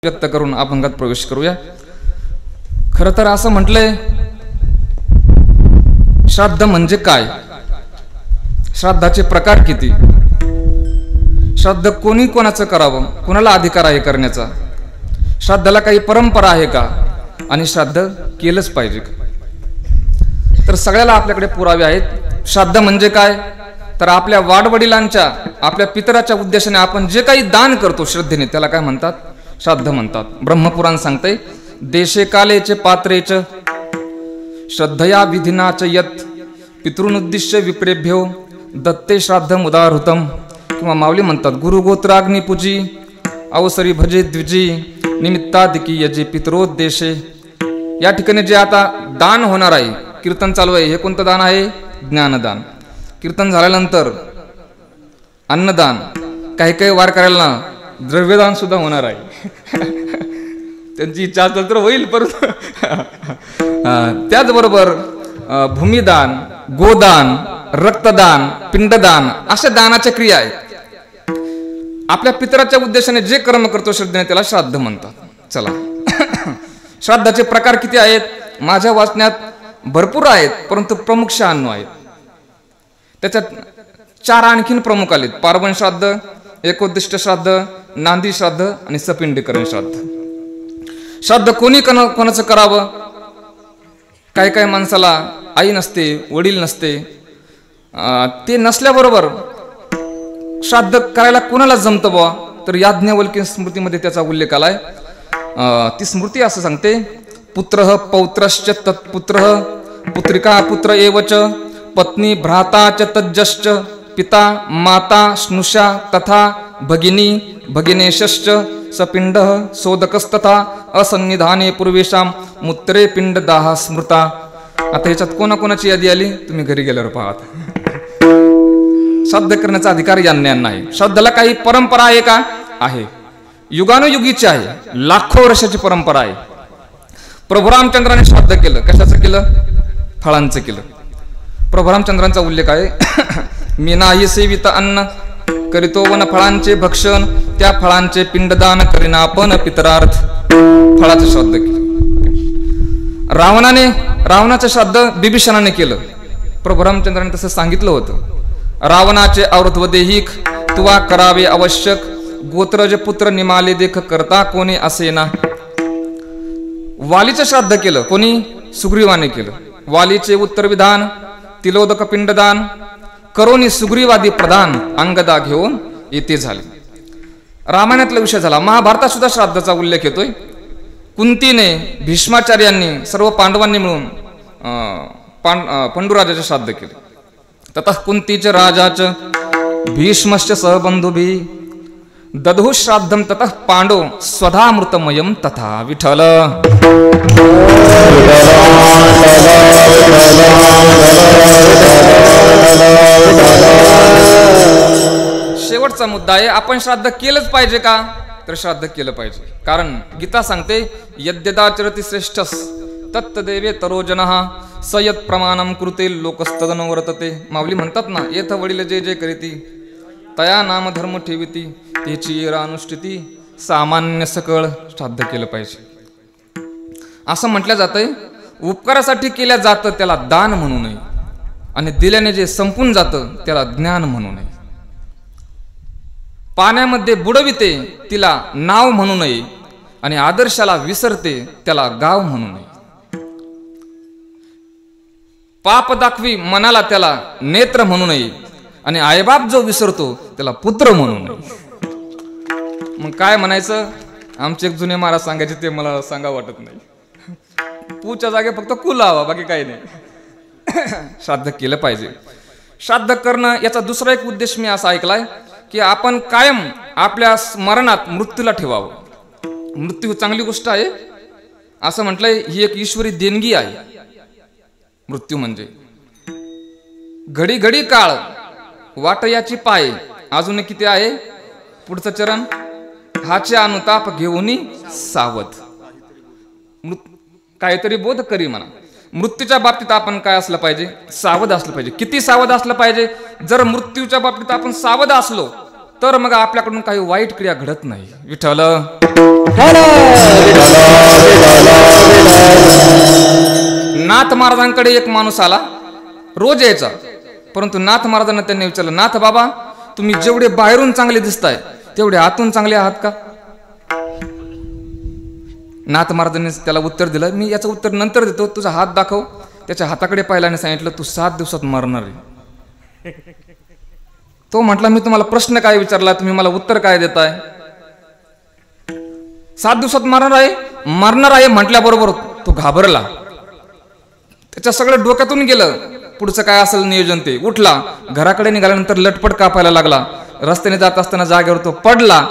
व्यक्त करून अभंगात प्रवेश करूया। खरं तर असं म्हटलंय, श्राद्ध म्हणजे काय, श्राद्धाचे प्रकार किती, श्राद्ध कोणी कोणाचं करावं, कोणाला अधिकार आहे करण्याचा, श्राद्धाला काही परंपरा आहे का, आणि श्राद्ध केलंच पाहिजे का? तर सगळ्याला आपल्याकडे पुरावे आहेत। श्राद्ध म्हणजे काय, तर आपल्या वाडवडिलांच्या, आपल्या पितराच्या उद्देशाने आपण जे काही दान करतो श्रद्धेने, त्याला काय म्हणतात, श्राद्ध म्हणतात। ब्रह्मपुराण सांगते, देशे कालेचे पात्रेच श्रद्धया विधिनाच यत पितृनुद्दिश्य विप्रेभ्यो दत्ते श्राद्ध मुदाहृतम, किंवा माऊली म्हणतात, गुरुगोत्राग्नी पूजी अवसरी भजे द्विजी निमित्तादिकी यजे पितरोद्देशे। या ठिकाणी जे आता दान होणार आहे, कीर्तन चालू आहे, हे कोणतं दान आहे, ज्ञानदान। कीर्तन झाल्यानंतर अन्नदान, काही काही वार करायला द्रव्यदान सुद्धा होणार आहे। त्यांची इच्छा असेल तर होईल, परंतु त्याचबरोबर भूमिदान, गोदान, रक्तदान, पिंडदान, अशा दानाच्या क्रिया आहेत। आपल्या पितराच्या उद्देशाने जे कर्म करतो श्रद्धेने, त्याला श्राद्ध म्हणतात। चला, श्राद्धाचे प्रकार किती आहेत, माझ्या वाचण्यात भरपूर आहेत, परंतु प्रमुख 96 आहेत। त्याच्यात 4 आणखीन प्रमुख आलेत, पार्वण श्राद्ध, एकोद्दिष्ट श्राद्ध, नांदी श्राद्ध आणि सपिंडीकरण श्राद्ध। श्राद्ध कोणी कोणाचं करावं, काही काही माणसाला आई नसते, वडील नसते, ते नसल्याबरोबर श्राद्ध करायला कोणाला जमतं बुवा, तर याज्ञवल्क्य स्मृतीमध्ये त्याचा उल्लेख आलाय। ती स्मृती असं सांगते, पुत्रः पौत्रश्च तत्पुत्रः पुत्रिका पुत्र एवच पत्नी भ्राता च तज्जश्च पिता माता स्नुषा तथा भगिनी भगिनेशश्च सपिंडः सोदकस्तथा असन्निधाने पूर्वेशाम मूत्रे पिंडदाह स्मृता। आता ह्याच्यात कोणाकोणाची यादी आली, तुम्ही घरी गेल्यावर पाहत। श्राद्ध करण्याचा अधिकार यांना नाही। श्राद्धाला काही परंपरा आहे का, आहे, युगानुयुगीची आहे, लाखो वर्षाची परंपरा आहे। प्रभू रामचंद्राने श्राद्ध केलं, कशाचं केलं, फळांचं केलं। प्रभू रामचंद्रांचा उल्लेख आहे, मी नाही सेवित अन्न करीतो वन फळांचे भक्षण, त्या फळांचे पिंडदान करीना आपण पितरार्थ। फळाचं श्राद्ध केलं। रावणाचं श्राद्ध बिभीषणाने केलं। प्रभू रामचंद्राने तसं सांगितलं होतं, रावणाचे औरत्व देहिक तुवा करावे आवश्यक, गोत्रज पुत्र निमाले देख करता कोणी असेना। वालीचं श्राद्ध केलं, कोणी, सुग्रीवाने केलं। वालीचे उत्तर विधान तिलोदक पिंडदान करोनी सुग्रीवादी प्रधान अंगदा घेऊन येथे झाले। रामायणातला विषय झाला। महाभारतात सुद्धा श्राद्धाचा उल्लेख येतोय। कुंतीने, भीष्माचार्यांनी, सर्व पांडवांनी मिळून पंडुराजाचे श्राद्ध केले। ततः कुंतीच राजाच भीष्मश्च सहबंधुभी दधु श्राद्धम ततः पांडो स्वधामृतमयम तथा विठ्ठल। शेवटचा मुद्दा आहे, आपण श्राद्ध केलंच पाहिजे का, तर श्राद्ध केलं पाहिजे। कारण गीता सांगते, यद्यदाचरति श्रेष्ठस तत्तदेवे तरोजनः सयत प्रमाणम कृते लोकस्तदनुवर्तते। माऊली म्हणतात ना, येथ वडील जे जे करीती तया नाम धर्म ठेविती त्याची अनुष्ठिती सामान्य सकळ। श्राद्ध केलं पाहिजे असं म्हटलं जातंय। उपकारासाठी केल्या जातं त्याला दान म्हणू नये, आणि दिल्याने जे संपून जातं त्याला ज्ञान म्हणू नये। पाण्यामध्ये बुडविते तिला नाव म्हणू नये, आणि आदर्शाला विसरते त्याला गाव म्हणू नये। पाप दाखवी मनाला त्याला नेत्र म्हणू नये, आणि आईबाप जो विसरतो त्याला पुत्र म्हणू नये। मग काय म्हणायचं, आमचे एक जुने महाराज सांगायचे, ते मला सांगा वाटत नाही। पूच्या जागे फक्त कु लावा, बाकी काही नाही। श्राद्ध केलं पाहिजे। श्राद्ध करणं याचा दुसरा एक उद्देश मी असा ऐकलाय, की आपण कायम आपल्या स्मरणात मृत्यूला ठेवावं। मृत्यू चांगली गोष्ट आहे असं म्हटलंय, ही एक ईश्वरी देणगी आहे। मृत्यू म्हणजे घडी घडी काळ वाटयाची पाय, अजून किती आहे पुढचं चरण, हाचे अनुताप घेऊन सावध। काहीतरी बोध करी म्हणा। मृत्यूच्या बाबतीत आपण काय असलं पाहिजे, सावध असलं पाहिजे। किती सावध असलं पाहिजे, जर मृत्यूच्या बाबतीत आपण सावध असलो तर मग आपल्याकडून काही वाईट क्रिया घडत नाही. विठ्ठल. नाथ महाराजांकडे एक माणूस आला, रोज यायचा, परंतु नाथ महाराजांना त्यांनी विचारलं, नाथ बाबा, तुम्ही जेवढे बाहेरून चांगले दिसताय तेवढे आतून चांगले आहात का? नाथ महाराजांनी त्याला उत्तर दिलं, मी याचं उत्तर नंतर देतो, तुझा हात दाखव. त्याच्या हाताकडे पाहिला आणि सांगितलं, तू 7 दिवसात मरणार आहे. तो म्हटला, मी तुम्हाला प्रश्न काय विचारला, तुम्ही मला उत्तर काय देताय? 7 दिवसात मरणार आहे म्हटल्याबरोबर तो घाबरला. त्याच्या सगळं डोक्यातून गेलं, पुढचं काय असेल नियोजन ते. उठला, घराकडे निघाल्यानंतर लटपट कापायला लागला. रस्त्याने जात असताना जागेवर तो पडला.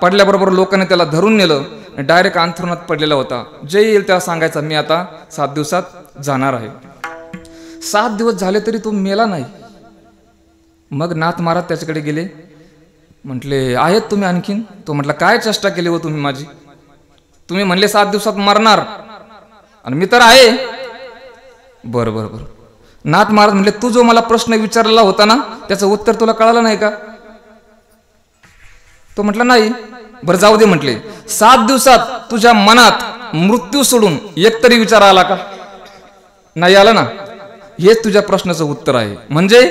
पडल्याबरोबर लोकांनी त्याला धरून नेलं, डायरेक्ट अंथरुणात पडलेला होता. जे येईल त्याला सांगायचा, मी आता 7 दिवसात जाणार आहे. 7 दिवस झाले तरी तो मेला नाही. मग नाथ महाराज त्याच्याकडे गेले, म्हटले, आहेत तुम्ही आणखीन? तो म्हटला, काय चेष्टा केली हो तुम्ही माझी? तुम्ही म्हणले 7 दिवसात मरणार आणि मी तर आहे. बरं बरं बरं. नाथ महाराज म्हटले, तू जो मला प्रश्न विचारला होता ना, त्याचं उत्तर तुला कळालं नाही का? तो म्हटला, नाही. बरं जाऊ दे म्हटले, 7 दिवसात तुझ्या मनात मृत्यू सोडून एक तरी विचार आला का? नाही आला ना. हेच तुझ्या प्रश्नाचं उत्तर आहे. म्हणजे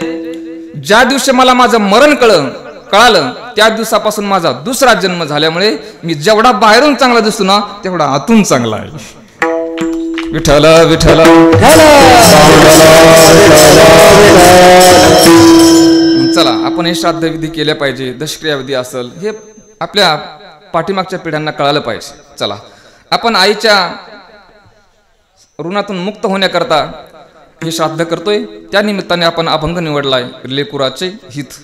ज्या दिवशी मला माझं मरण कळालं त्या दिवसापासून माझा दुसरा जन्म झाल्यामुळे मी जेवढा बाहेरून चांगला दिसतो ना, तेवढा आतून चांगला आहे. विठ्ठल विठ्ठल. चला, आपण हे श्राद्ध विधी केले पाहिजे, दशक्रिया विधी असेल, हे आपल्या पाठीमागच्या पिढ्यांना कळालं पाहिजे. चला, आपण आईच्या ऋणातून मुक्त होण्याकरता हे श्राद्ध करतोय. त्या निमित्ताने आपण अभंग निवडलाय, लेकुराचे हित.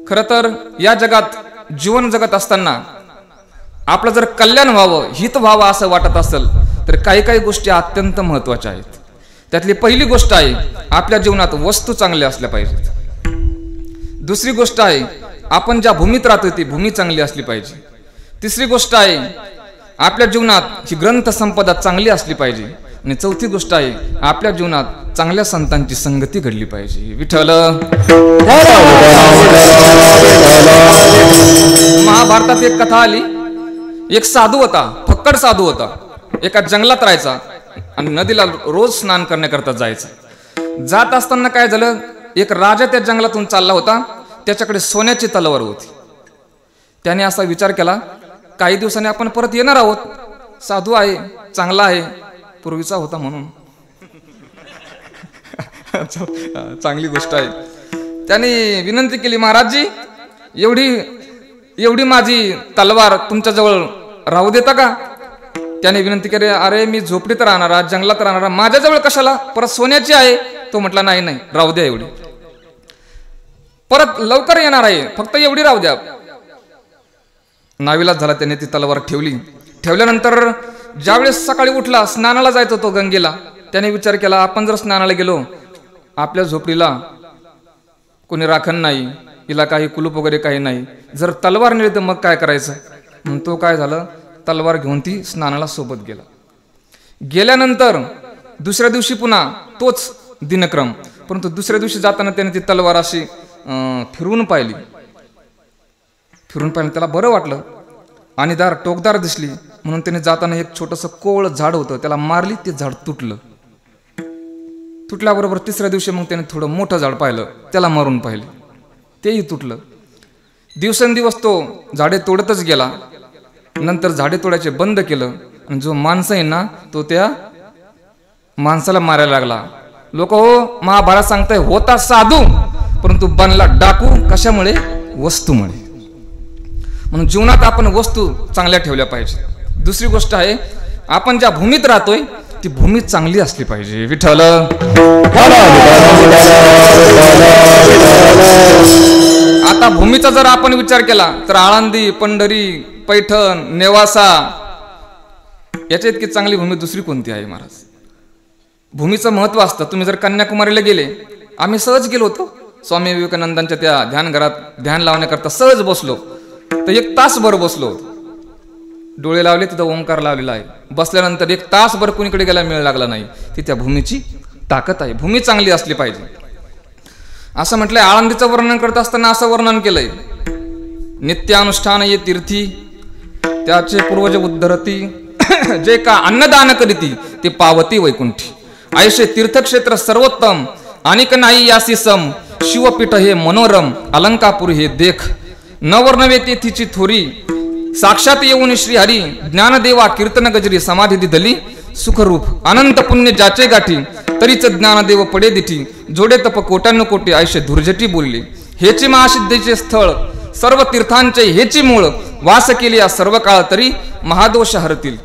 खरं तर या जगात जीवन जगत असताना आपलं जर कल्याण व्हावं, हित व्हावं असं वाटत असेल तर काही काही गोष्टी अत्यंत महत्वाच्या आहेत. त्यातली पहिली गोष्ट आहे, आपल्या जीवनात वस्तू चांगल्या असल्या पाहिजेत. दुसरी गोष्ट आहे, आपण ज्या भूमीत राहतो ती भूमी चांगली असली पाहिजे. तिसरी गोष्ट आहे, आपल्या जीवनात ही ग्रंथ संपदा चांगली असली पाहिजे. आणि चौथी गोष्ट आहे, आपल्या जीवनात चांगल्या संतांची संगती घडली पाहिजे. विठ्ठल. महाभारतात एक कथा आली. एक साधू होता, फक्कड साधू होता. एका जंगलात राहायचा आणि नदीला रोज स्नान करण्याकरता जायचा. जात असताना काय झालं, एक राजा त्या जंगलातून चालला होता. त्याच्याकडे सोन्याची तलवार होती. त्याने असा विचार केला, काही दिवसांनी आपण परत येणार आहोत. साधू आहे, चांगला आहे, पूर्वीचा होता म्हणून चांगली गोष्ट आहे. त्याने विनंती केली, महाराजजी, एवढी माझी तलवार तुमच्याजवळ राहू देता का? त्याने विनंती केली, अरे मी झोपडीत राहणारा, जंगलात राहणारा, माझ्याजवळ कशाला? परत सोन्याची आहे. तो म्हटला, नाही नाही, राहू द्या एवढी. परत लवकर येणार आहे, फक्त एवढी राहू द्या. नाविलाज झाला, त्याने ती तलवार ठेवली. ठेवल्यानंतर ज्यावेळेस सकाळी उठला, स्नानाला जायचा तो गंगेला. त्याने विचार केला, आपण जर स्नानाला गेलो, आपल्या झोपडीला कोणी राखण नाही, हिला काही कुलूप वगैरे काही नाही, जर तलवार नेली तर मग काय करायचं? म्हणून तो काय झालं, तलवार घेऊन ती स्नानाला सोबत गेला. गेल्यानंतर दुसऱ्या दिवशी पुन्हा तोच दिनक्रम, परंतु दुसऱ्या दिवशी जाताना त्याने ती तलवार अशी फिरवून पाहिली. त्याला बरं वाटलं आणि टोकदार दिसली, म्हणून त्याने जाताना एक छोटंसं कोवळ झाड होतं, त्याला मारली. ते झाड तुटलं. तुटल्याबरोबर तिसऱ्या दिवशी मग त्याने थोडं मोठं झाड पाहिलं, त्याला मारून पाहिलं, तेही तुटलं. दिवसेंदिवस तो झाडे तोडतच गेला. नंतर झाडे तोडायचे बंद केलं आणि जो माणसं आहे ना, तो त्या माणसाला मारायला लागला. लोक हो महाभारत सांगताय, होता साधू परंतु बनला डाकू. कशामुळे? वस्तूमुळे. म्हणून जीवनात आपण वस्तू चांगल्या ठेवल्या पाहिजे. दुसरी गोष्ट आहे, आपण ज्या भूमीत राहतोय ती भूमी चांगली असली पाहिजे. विठ्ठल. आता भूमीचा जर आपण विचार केला तर आळंदी, पंढरी, पैठण, नेवासा याच्या इतकी चांगली भूमी दुसरी कोणती आहे महाराज? भूमीचं महत्व असतं. तुम्ही जर कन्याकुमारीला गेले, आम्ही सहज गेलो होतो स्वामी विवेकानंदांच्या त्या ध्यानघरात ध्यान लावण्याकरता सहज बसलो तर 1 तासभर बसलो. डोळे लावले, तिथं ओंकार लावलेला आहे. बसल्यानंतर 1 तासभर कुणीकडे गेला मेळ लागला नाही. ती त्या भूमीची ताकद आहे. भूमी चांगली असली पाहिजे. असं म्हटलंय, आळंदीचं वर्णन करत असताना असं वर्णन केलंय, नित्यानुष्ठान ये तीर्थी त्याचे पूर्वज उद्धरती जे का अन्नदान करीती ते पावती वैकुंठी. ऐसे तीर्थक्षेत्र सर्वोत्तम अनिक नाही यासी सम. शिवपीठ हे मनोरम अलंकापूर हे देख. नवरनवे तेथीची थोरी साक्षात येऊन श्रीहरी. ज्ञानदेवा कीर्तन गजरी समाधी दिधली सुखरूप. अनंत पुण्य ज्याचे गाठी तरीच ज्ञानदेव पडे दिठी. जोडे तप कोट्यान्न कोटी ऐसे धुर्जटी बोलले. हेची महासिद्धीचे स्थळ सर्व तीर्थांचे हेची मूळ. वास केली या सर्व काळ तरी महादोष हरतील.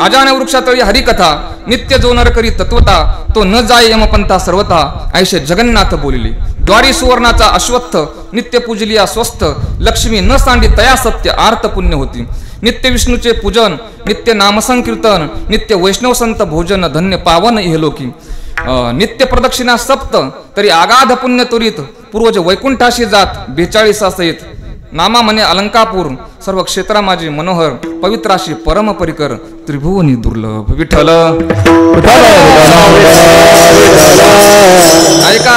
अजान वृक्षातळी हरिकथा नित्य जो नर करी तत्वता. तो न जाय यमपंथा सर्वता ऐसे जगन्नाथ बोलिले. द्वारी सुवर्णाचा अश्वत्थ नित्य पूजलिया स्वस्थ. लक्ष्मी न सांडी तया सत्य आर्त पुण्य होती. नित्य विष्णूचे पूजन नित्य नामसंकीर्तन नित्य वैष्णव संत भोजन धन्य पावन इहलोकी. नित्य प्रदक्षिणा सप्त तरी आगाध पुण्य त्वरित. पूर्वज वैकुंठाशी जात 42 सहित. नामा म्हणे अलंकापूर सर्व क्षेत्रा माझे मनोहर. पवित्राशी परम परिकर त्रिभुवनी दुर्लभ. विठ्ठल ऐका,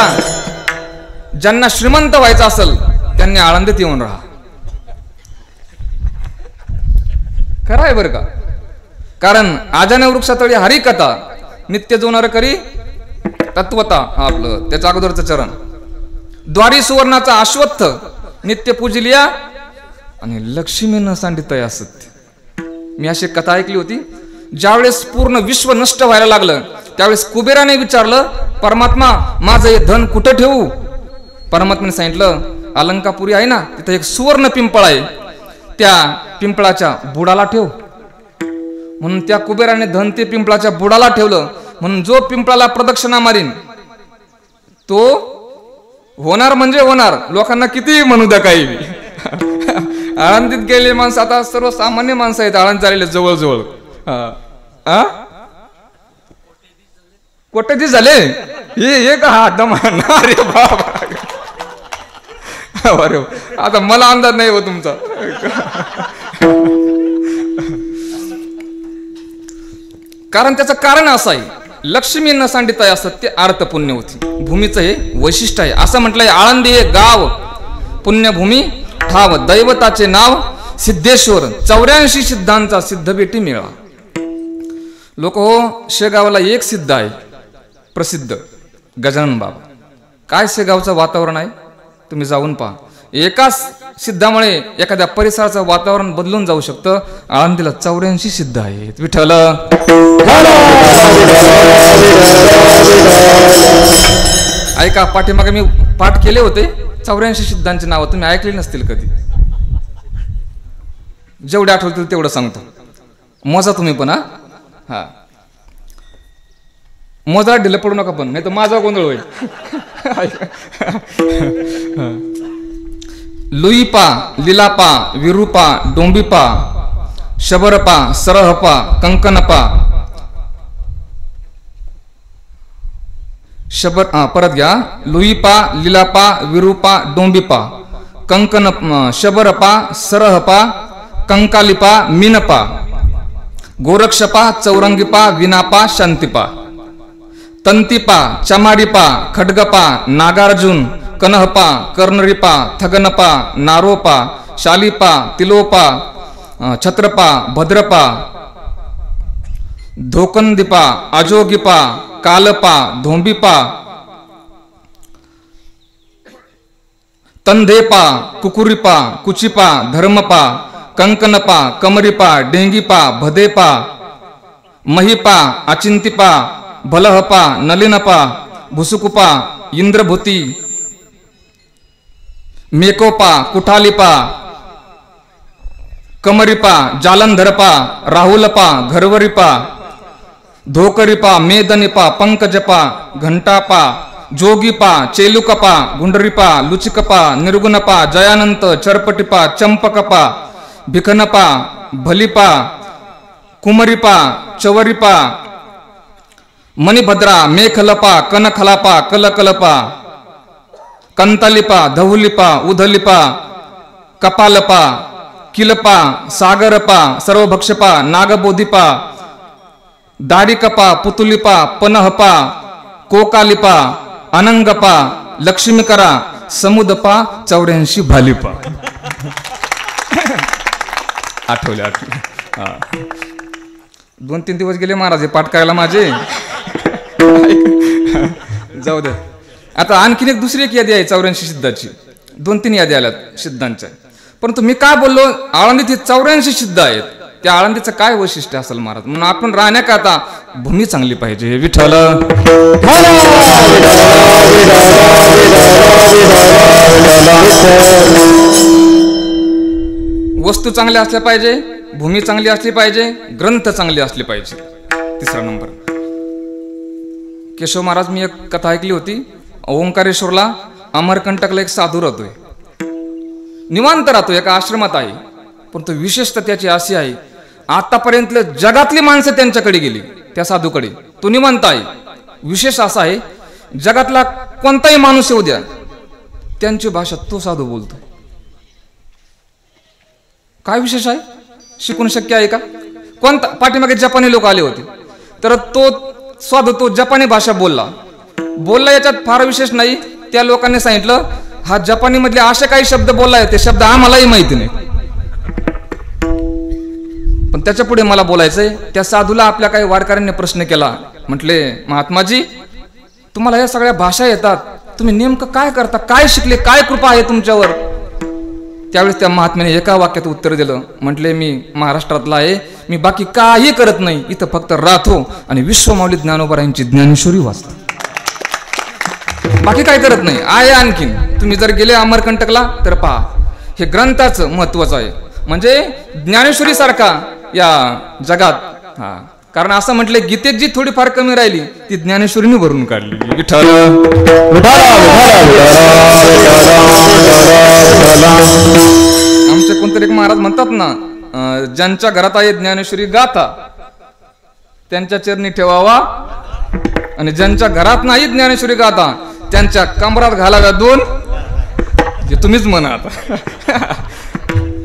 ज्यांना श्रीमंत व्हायचं असेल त्यांनी आळंदीत येऊन राहा. खरं आहे बरं का. कारण आजाने वृक्षातळी हरिकथा नित्य जोनार करी तत्वता आपलं त्याच्या अगोदरचं चरण. द्वारी सुवर्णाचा अश्वत्थ नित्य पूजलिया आणि लक्ष्मी न सांडितया सत्य. मी अशी कथा ऐकली होती. ज्यावेळेस पूर्ण विश्व नष्ट व्हायला लागलं त्यावेळेस कुबेराने विचारलं परमात्मा माझं हे धन कुठं ठेवू. परमात्माने सांगितलं अलंकापुरी आहे ना तिथं एक सुवर्ण पिंपळ आहे त्या पिंपळाच्या बुडाला ठेव. म्हणून त्या कुबेराने धन ते पिंपळाच्या बुडाला ठेवलं. म्हणून जो पिंपळाला प्रदक्षिणा मारीन तो होणार म्हणजे होणार. लोकांना किती म्हणू द्या काही. आळंदीत गेले माणसं आता सर्वसामान्य माणसं आहेत आळंद चाललेले जवळजवळ. कोट्याधीश झाले हे का हा दमान. अरे बाबा अरे आता मला अंदाज नाही हो तुमचा. कारण त्याचं कारण असं आहे लक्ष्मी न सांडिता सत्य आर्त पुण्य होती. भूमीचं हे वैशिष्ट्य आहे. असं म्हटलंय आळंदी हे गाव पुण्यभूमी ठाव. दैवताचे नाव सिद्धेश्वर. 84 सिद्धांचा सिद्ध बेटी मिळा. लोक हो शेगावला एक सिद्ध आहे प्रसिद्ध गजानन बाबा. काय शेगावचं वातावरण आहे तुम्ही जाऊन पहा. एकाच सिद्धामुळे एखाद्या परिसराचं वातावरण बदलून जाऊ शकतं. आळंदीला 84 सिद्ध आहेत. विठ्ठल ऐका, पाठीमागे मी पाठ केले होते 84 सिद्धांची नावं. तुम्ही ऐकली नसतील कधी. जेवढे आठवतील तेवढं सांगतो. मोजा तुम्ही पण. हा मोजा ढिलं पडू नका पण, नाही तर माझा गोंधळ होईल. लुईपा लिलापा विरूपा डोंबिपा शबरपा सरहपा कंकनपा परत घ्या. लुईपा लिलापा विरूपा डोंबिपा कंकन शबरपा सरहपा कंकालिपा मीनपा गोरक्षपा चौरंगीपा विनापा शांतिपा तंतिपा चमाडीपा खड्गपा नागार्जुन कनहपा कर्णरिपा थगनपा नारोपा शालिपा तिलोपा छत्रपा भद्रपा धोकंदीपा अजोगीपा कालपा धोंबिपा तंधेपा कुकुरीपा कुचिपा धर्मपा कंकनपा कमरिपा डेंगीपा भदेपा महिपा अचिंतिपा भलहपा नलिनपा भुसुकुपा इंद्रभूती मेकोपा कुठालिपा कमरिपा जालंधरपा राहुलपा घरवरिपा धोकरिपा मेदनिपा पंकजपा घंटापा जोगीपा चेलुकपा गुंडरिपा लुचिकपा निर्गुणपा जयानंत चरपटिपा चंपकपा भिखनपा भलिपा कुमरिपा चवरिपा मणिभद्रा मेखलपा कनखलापा कलकलपा कंतालिपा धहुलिपा उधलिपा कपालपा किलपा सागरपा सर्वभक्षपा नागबोधिपा दारिकपा पुतुलिपा पनहपा कोकालिपा अनंगपा लक्ष्मीकरा समुदपा 84 भालिपा. आठवले हा 2-3 दिवस गेले महाराज हे पाठ करायला माझे. जाऊ दे. आता आणखीन एक दुसरी एक यादी आहे 84 सिद्धाची. 2-3 यादी आल्यात सिद्धांच्या. परंतु मी काय बोललो, आळंदीत 84 सिद्ध आहेत. त्या आळंदीचं काय वैशिष्ट्य असेल महाराज, म्हणून आपण राहण्याकरता भूमी चांगली पाहिजे. विठ्ठल वस्तू चांगल्या असल्या पाहिजे, भूमी चांगली असली पाहिजे, ग्रंथ चांगले असले पाहिजे. 3रा नंबर. केशव महाराज, मी एक कथा ऐकली होती. ओंकारेश्वरला अमरकंटकला एक साधू राहतोय, निवांत राहतोय, एका आश्रमात आहे. परंतु विशेषतः त्याची अशी आहे, आतापर्यंत जगातली माणसं त्यांच्याकडे गेली, त्या साधूकडे. तो निवांत आहे. विशेष असा आहे, जगातला कोणताही माणूस येऊ द्या, त्यांची भाषा तो साधू बोलतो. काय विशेष आहे? शिकून शक्य आहे का? कोणता पाठीमागे जपानी लोक आले होते, तर तो साधू तो जपानी भाषा बोलला. याच्यात फार विशेष नाही. त्या लोकांनी सांगितलं, हा जपानी मधले असे काही शब्द बोललाय, ते शब्द आम्हालाही माहिती नाही, पण त्याच्या पुढे मला बोलायचंय. त्या साधूला आपल्या काही वारकऱ्यांनी प्रश्न केला. म्हटले, महात्माजी, तुम्हाला या सगळ्या भाषा येतात, तुम्ही नेमकं काय करता, काय शिकले, काय कृपा आहे तुमच्यावर? त्यावेळेस त्या महात्म्याने एका वाक्यात उत्तर दिलं. म्हटले, मी महाराष्ट्रातला आहे, मी बाकी काही करत नाही, इथं फक्त राहतो आणि विश्वमाऊली ज्ञानोबा यांची ज्ञानेश्वरी वाचतो, बाकी काय करत नाही. आहे आणखीन, तुम्ही जर गेले अमरकंटकला तर पहा, हे ग्रंथाचं महत्वाचं आहे. म्हणजे ज्ञानेश्वरी सारखा या जगात. हा, कारण असं म्हटले, गीतेत जी थोडीफार कमी राहिली ती ज्ञानेश्वरीने भरून काढली. विठ्ठल आमचे कोणतरी एक महाराज म्हणतात ना, ज्यांच्या घरात आहे ज्ञानेश्वरी गाथा त्यांच्या चरणी ठेवावा, आणि ज्यांच्या घरात नाही ज्ञानेश्वरी गाथा त्यांच्या कमरात घालाव्या 2. हे तुम्हीच म्हणा आता.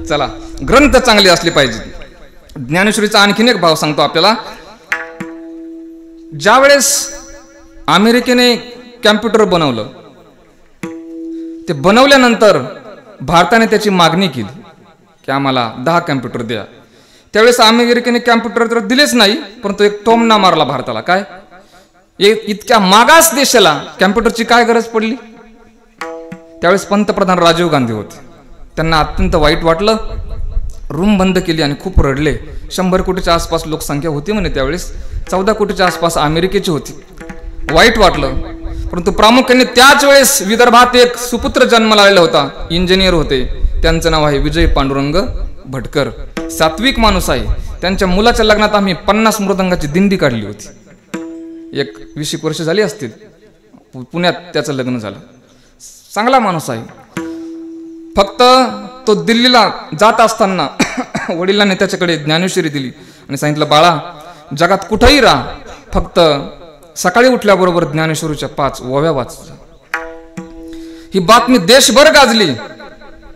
चला, ग्रंथ चांगले असले पाहिजे. ज्ञानेश्वरीचा आणखीन एक भाव सांगतो आपल्याला. ज्या वेळेस अमेरिकेने कॅम्प्युटर बनवलं, ते बनवल्यानंतर भारताने त्याची मागणी केली की आम्हाला 10 कॅम्प्युटर द्या. त्यावेळेस अमेरिकेने कॅम्प्युटर तर दिलेच नाही, परंतु एक टोमणा मारला भारताला. काय, इतक्या मागास देशाला कॅम्प्युटरची काय गरज पडली? त्यावेळेस पंतप्रधान राजीव गांधी होते. त्यांना अत्यंत वाईट वाटलं, रूम बंद केली आणि खूप रडले. 100 कोटीच्या आसपास लोकसंख्या होती म्हणे त्यावेळेस, 14 कोटीच्या आसपास अमेरिकेची होती. वाईट वाटलं, परंतु प्रामुख्याने त्याच वेळेस विदर्भात एक सुपुत्र जन्माला आलेला होता, इंजिनियर होते. त्यांचं नाव आहे विजय पांडुरंग भटकर. सात्विक माणूस आहे. त्यांच्या मुलाच्या लग्नात आम्ही 50 मृदंगाची दिंडी काढली होती. एक 20 वर्ष झाली असतील. पुण्यात त्याचं लग्न झालं. चांगला माणूस आहे. फक्त तो दिल्लीला जात असताना वडिलांनी त्याच्याकडे ज्ञानेश्वरी दिली आणि सांगितलं, बाळा, जगात कुठेही राहा, फक्त सकाळी उठल्याबरोबर ज्ञानेश्वरीच्या 5 ओव्या वाच. ही बातमी देशभर गाजली.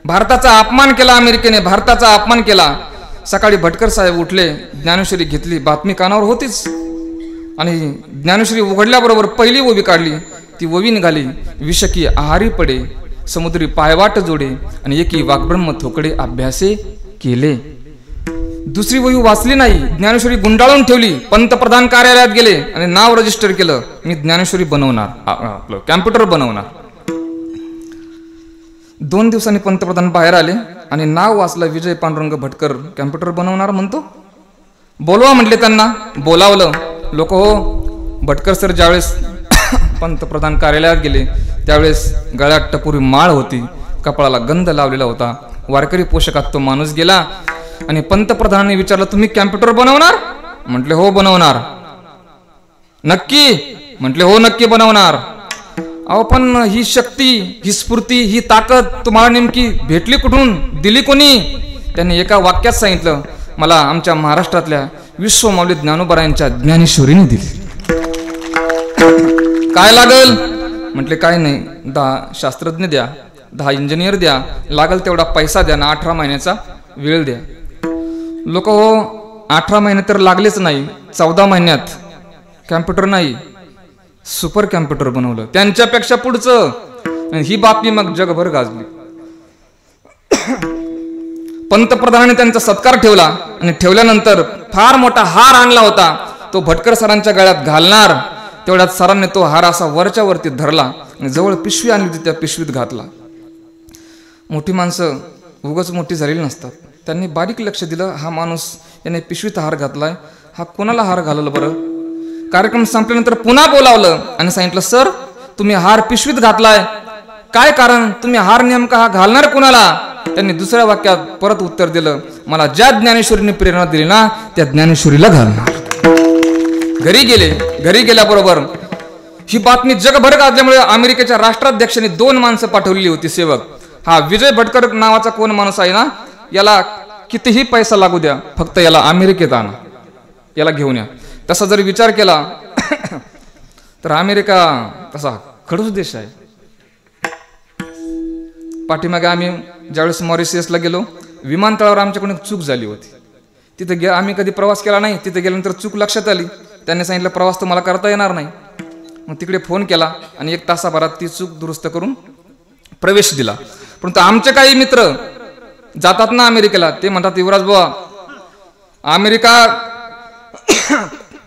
भारताचा अपमान केला अमेरिकेने, भारताचा अपमान केला. सकाळी भटकर साहेब उठले, ज्ञानेश्वरी घेतली, बातमी कानावर होतीच, आणि ज्ञानेश्वरी उघडल्याबरोबर पहिली ओवी काढली. ती ओवी निघाली, विषकी आहारी पडे, समुद्री पायवाट जोडे, आणि एकी वाग्ब्रह्म थोकडे अभ्यासे केले. दुसरी वही वाचली नाही, ज्ञानेश्वरी गुंडाळून ठेवली. पंतप्रधान कार्यालयात गेले आणि नाव रजिस्टर केलं, मी ज्ञानेश्वरी बनवणार, आपलं कॅम्प्युटर बनवणार. 2 दिवसांनी पंतप्रधान बाहेर आले आणि नाव वाचलं, विजय पांडुरंग भटकर कॅम्प्युटर बनवणार म्हणतो. बोलवा म्हटले त्यांना. बोलावलं. लोक, हो, भटकर सर ज्यावेळेस पंतप्रधान कार्यालयात गेले त्यावेळेस गळ्यात टपुरी माळ होती, कपाळाला गंध लावलेला होता, वारकरी पोशाखात तो माणूस गेला आणि पंतप्रधानांनी विचारलं, तुम्ही कॅम्प्युटर बनवणार? म्हटले, हो बनवणार. नक्की? म्हटले, हो नक्की बनवणार. अहो, पण ही शक्ती, ही स्फूर्ती, ही ताकद तुम्हाला नेमकी भेटली कुठून, दिली कोणी? त्यांनी एका वाक्यात सांगितलं, मला आमच्या महाराष्ट्रातल्या विश्वमाऊली ज्ञानोबा यांच्या ज्ञानेश्वरीने दिली. काय लागल? म्हटले, काय नाही, 10 शास्त्रज्ञ द्या, 10 इंजिनियर द्या, लागल तेवढा पैसा द्या ना, 18 महिन्याचा वेळ द्या. लोक, हो, 18 महिने तर लागलेच नाही, 14 महिन्यात कॅम्प्युटर नाही, सुपर कॅम्प्युटर बनवलं, त्यांच्यापेक्षा पुढचं. ही बातमी मग जगभर गाजली. पंतप्रधानांनी त्यांचा सत्कार ठेवला आणि ठेवल्यानंतर फार मोठा हार आणला होता, तो भटकर सरांच्या गळ्यात घालणार, तेवढ्यात सरांनी तो हार असा वरच्या वरती धरला आणि जवळ पिशवी आणली होती, त्या पिशवीत घातला. मोठी माणसं उगाच मोठी झालेली नसतात, त्यांनी बारीक लक्ष दिलं, हा माणूस याने पिशवीत हार घातलाय, हा कोणाला हार घालवलं बरं. कार्यक्रम संपल्यानंतर पुन्हा बोलावलं आणि सांगितलं, सर तुम्ही हार पिशवीत घातलाय, काय कारण, तुम्ही हार नेमका हा घालणार कोणाला. त्यांनी दुसऱ्या वाक्यात परत उत्तर दिलं, मला ज्या ज्ञानेश्वरीने प्रेरणा दिली ना त्या ज्ञानेश्वरीला घालणार. घरी गेले. घरी गेल्याबरोबर ही बातमी जगभर गाजल्यामुळे अमेरिकेच्या राष्ट्राध्यक्षांनी 2 माणसं पाठवलेली होती सेवक. हा विजय भटकर नावाचा कोण माणूस आहे ना, याला कितीही पैसा लागू द्या, फक्त याला अमेरिकेत आणा, याला घेऊन या. तसा जर विचार केला तर अमेरिका तसा खडूस देश आहे. पाठीमागे आम्ही ज्यावेळेस मॉरिशियसला गेलो, विमानतळावर आमच्याकडून एक चूक झाली होती. तिथे आम्ही कधी प्रवास केला नाही, तिथे गेल्यानंतर चूक लक्षात आली. त्यांनी सांगितलं प्रवास तुम्हाला करता येणार नाही. मग तिकडे फोन केला आणि 1 तासाभरात ती चूक दुरुस्त करून प्रवेश दिला. परंतु आमचे काही मित्र जातात ना अमेरिकेला, ते म्हणतात युवराज बुवा अमेरिका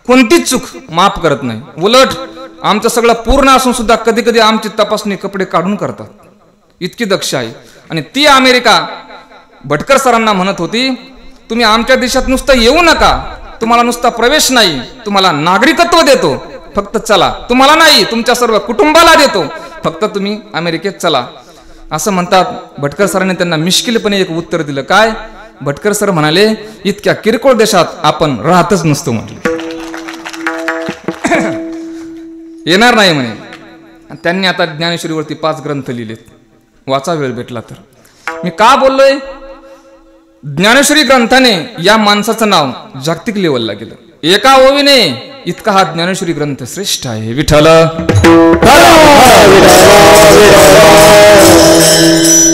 कोणतीच चूक माफ करत नाही, उलट आमचं सगळं पूर्ण असून सुद्धा कधी कधी आमची तपासणी कपडे काढून करतात, इतकी दक्ष आहे. आणि ती अमेरिका भटकर सरांना म्हणत होती, तुम्ही आमच्या देशात नुसतं येऊ नका, तुम्हाला नुसता प्रवेश नाही, तुम्हाला नागरिकत्व देतो, फक्त चला. तुम्हाला नाही, तुमच्या सर्व कुटुंबाला देतो, फक्त तुम्ही अमेरिकेत चला, असं म्हणतात. भटकर सरांनी त्यांना मिश्किलपणे एक उत्तर दिलं. काय? भटकर सर म्हणाले, इतक्या किरकोळ देशात आपण राहतच नसतो म्हटले, येणार नाही म्हणे. त्यांनी आता ज्ञानेश्वरीवरती 5 ग्रंथ लिहिलेत, वाचा वेळ भेटला तर. मी का बोललोय? ज्ञानेश्वरी ग्रंथाने या माणसाचं नाव जागतिक लेवलला गेलं. एका ओवीने इतका हा ज्ञानेश्वरी ग्रंथ श्रेष्ठ आहे. विठ्ठल.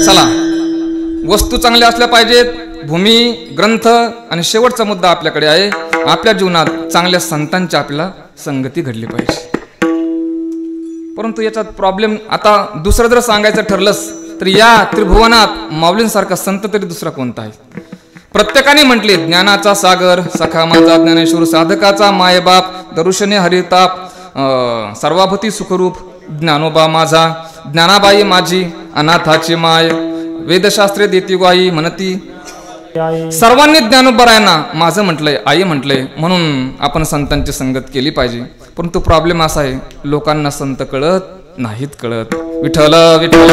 चला, वस्तू चांगल्या असल्या पाहिजेत, भूमी, ग्रंथ, आणि शेवटचा मुद्दा आपल्याकडे आहे, आपल्या जीवनात चांगल्या संतांची आपल्याला संगती घडली पाहिजे. परंतु याच्यात प्रॉब्लेम, आता दुसरं जर सांगायचं ठरलंच तर या त्रिभुवनात माऊलींसारखा संत तरी दुसरा कोणता आहे? प्रत्येकाने म्हटले, ज्ञानाचा सागर सखा माझा ज्ञानेश्वर, साधकाचा मायबाप, दरुशने हरिताप, सर्वाभूती सुखरूप ज्ञानोबा माझा, ज्ञानाबाई माझी अनाथाची माय, वेदशास्त्रे देती ग्वाही म्हणती. सर्वांनी ज्ञानोबरायांना माझं म्हटलंय, आई म्हटलंय, म्हणून आपण संतांची संगत केली पाहिजे. परंतु प्रॉब्लेम असा आहे, लोकांना संत कळत नाहीत. कळत. विठ्ठल विठ्ठल.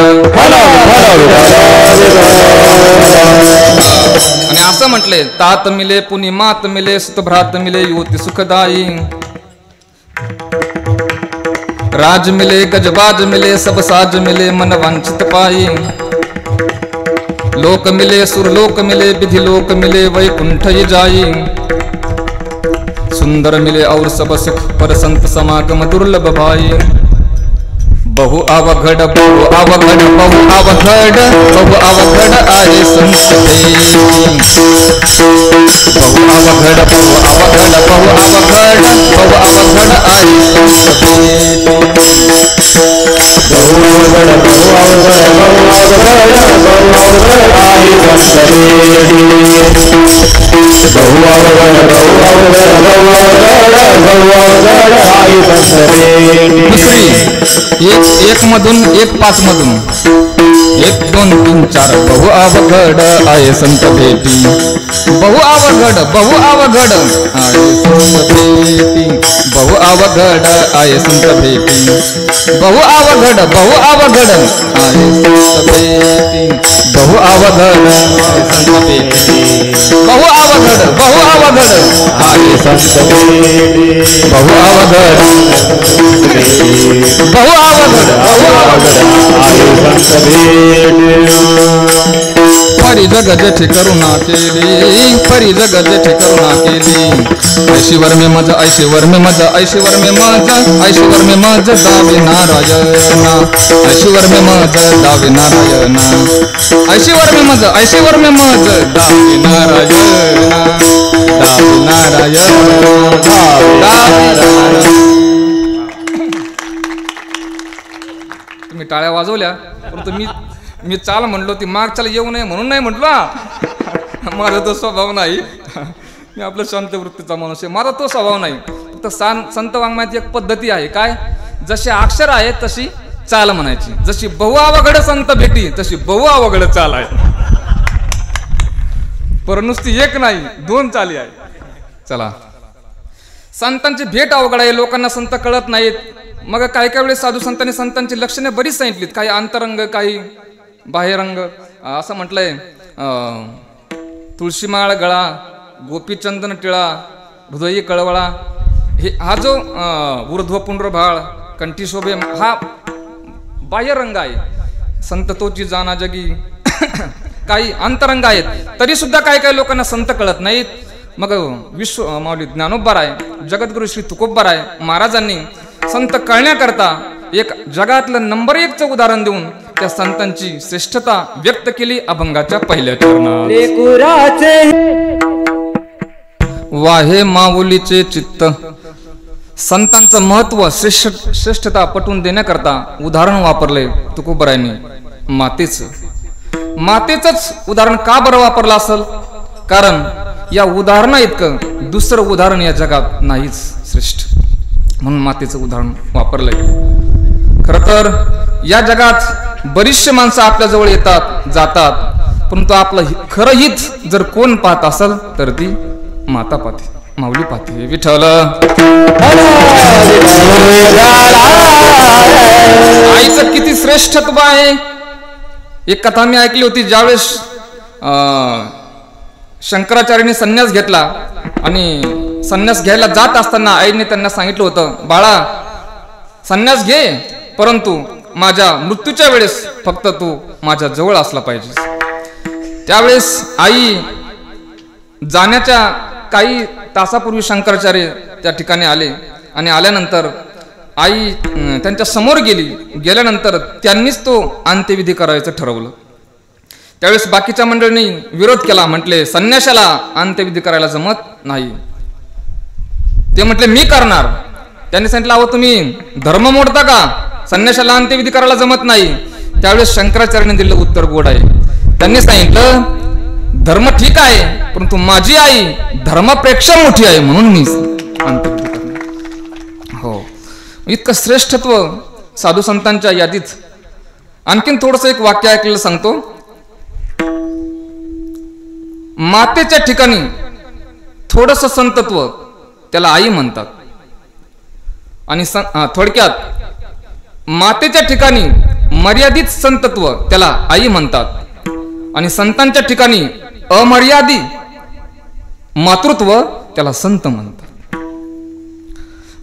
आणि असं म्हटले, तात मिले पुनि मात मिले, सुतभ्रात मिले युवती सुखदाई, राज मिले गजबाज मिले, सब साज मिले मन वांछित पाई, लोक मिले सुरलोक मिले, विधि लोक मिले वैकुंठ जाई, सुंदर मिले और सब सुख पर संत समागम दुर्लभ भाई, बहु अवघड बहु अवघड बहु अवघड बहु अवघड आये संत देवी, बहु अवघड बहु अवघड बहु अवघड बहु अवघड आये संत देवी, बहु अवघड बहु अवघड बहु अवघड बहु अवघड आये संत देवी, बहु अवघड बहु अवघड बहु अवघड बहु अवघड आये संत देवी. एक मधून 1 5 मधून 1 2 3 4 बहु अवघड आहे संत भेटी, बहु अवघड बहु अवघड आहे संत भेटी, बहु अवघड आहे संत भेटी, बहु अवघड बहु अवघड आहे संत भेटी, बहु अवघड आहे संत भेटी, बहु अवघड बहु अवघड आहे संत भेटी, बहु अवघड बहु अवघड परी जग जेठी करुणा केली, परी जग जेठी करुणा केली, ऐशीवर में मज ऐशीवर में मज ऐशीवर में मज ऐशीवर में मज दावे नारायणा, ऐशीवर में मज दावे नारायणा, ऐशीवर में मज ऐशीवर में मज दावे नारायणा, दावे नारायणा, दावे नारायणा. तुम्ही टाळ्या वाजवल्या, परंतु मी चाल म्हणलो, ती मागच्याला येऊ नये म्हणून नाही म्हटलं. माझा तो स्वभाव नाही. मी आपलं शांत वृत्तीचा माणूस आहे. माझा तो स्वभाव नाही. तर संत वाङ्मयाची एक पद्धती आहे. काय? जशी अक्षर आहे तशी चाल म्हणायची. जशी बहु अवघड संत भेटी तशी बहु अवघड चाल आहे. पर नुसती एक नाही, दोन चाली आहे. चला, संतांची भेट अवघड आहे. लोकांना संत कळत नाहीत. मग काही काही वेळेस साधू संतांनी संतांची लक्षणे बरीच सांगितलीत. काही अंतरंग, काही बाह्यरंग. असं म्हटलंय, तुळशीमाळ गळा, गोपीचंदन टिळा, हृदयी कळवळा. हा जो ऊर्ध्व पुंड्रभाळ, कंठी शोभे, हा बाह्यरंग आहे. संत तोची जाना जगी. काही अंतरंग आहेत. तरी सुद्धा काही काही लोकांना संत कळत नाहीत. मग विश्व माऊली ज्ञानोबराय, जगद्गुरु श्री तुकोबराय महाराजांनी संत कळण्याकरता एक जगातलं नंबर 1चं उदाहरण देऊन त्या संतांची श्रेष्ठता व्यक्त केली अभंगाच्या पहिल्या चरणात. वाहे माऊलीचे चित्त. संतांचं महत्व, श्रेष्ठता पटवून देण्याकरता उदाहरण वापरले तुकोबरायांनी. मातेचंच उदाहरण का बरं वापरलं असेल? कारण या उदाहरणा इतकं दुसरं उदाहरण या जगात नाहीच श्रेष्ठ, म्हणून मातेचं उदाहरण वापरलंय. खरं तर या जगात बरीचशी माणसं आपल्या जवळ येतात जातात, परंतु आपलं खरं हित जर कोण पाहत असेल तर ती माता पाहते, माऊली पाहते. विठ्ठल आईचं किती श्रेष्ठत्व आहे. एक कथा मी ऐकली होती. ज्यावेळेस शंकराचार्यांनी संन्यास घेतला आणि संन्यास घ्यायला जात असताना आईने त्यांना सांगितलं होतं, बाळा संन्यास घे, परंतु माझ्या मृत्यूच्या वेळेस फक्त तू माझ्या जवळ असला पाहिजे. त्यावेळेस आई जाण्याच्या काही तासापूर्वी शंकराचार्य त्या ठिकाणी आले आणि आल्यानंतर आई त्यांच्या समोर गेल्यानंतर त्यांनीच तो अंत्यविधी करायचं ठरवलं. त्यावेळेस बाकीच्या मंडळींनी विरोध केला. म्हटले संन्याशाला अंत्यविधी करायला जमत नाही. ते म्हटले मी करणार. त्यांनी सांगितलं, अहो तुम्ही धर्म मोडता का? संन्याशाला अंत्यविधी करायला जमत नाही. त्यावेळेस शंकराचार्यांनी दिलेलं उत्तर गोड आहे. त्यांनी सांगितलं धर्म ठीक आहे, परंतु माझी आई धर्मापेक्षा मोठी आहे, म्हणून मी अंत्यविधी करणार. हो, इतकं श्रेष्ठत्व साधू संतांच्या यादीत. आणखीन थोडस एक वाक्य ऐकलेलं सांगतो. मातेच्या ठिकाणी थोडस संतत्व त्याला आई म्हणतात, आणि थोडक्यात मातेच्या ठिकाणी मर्यादित संतत्व त्याला आई म्हणतात, आणि संतांच्या ठिकाणी अमर्यादित मातृत्व त्याला संत म्हणतात.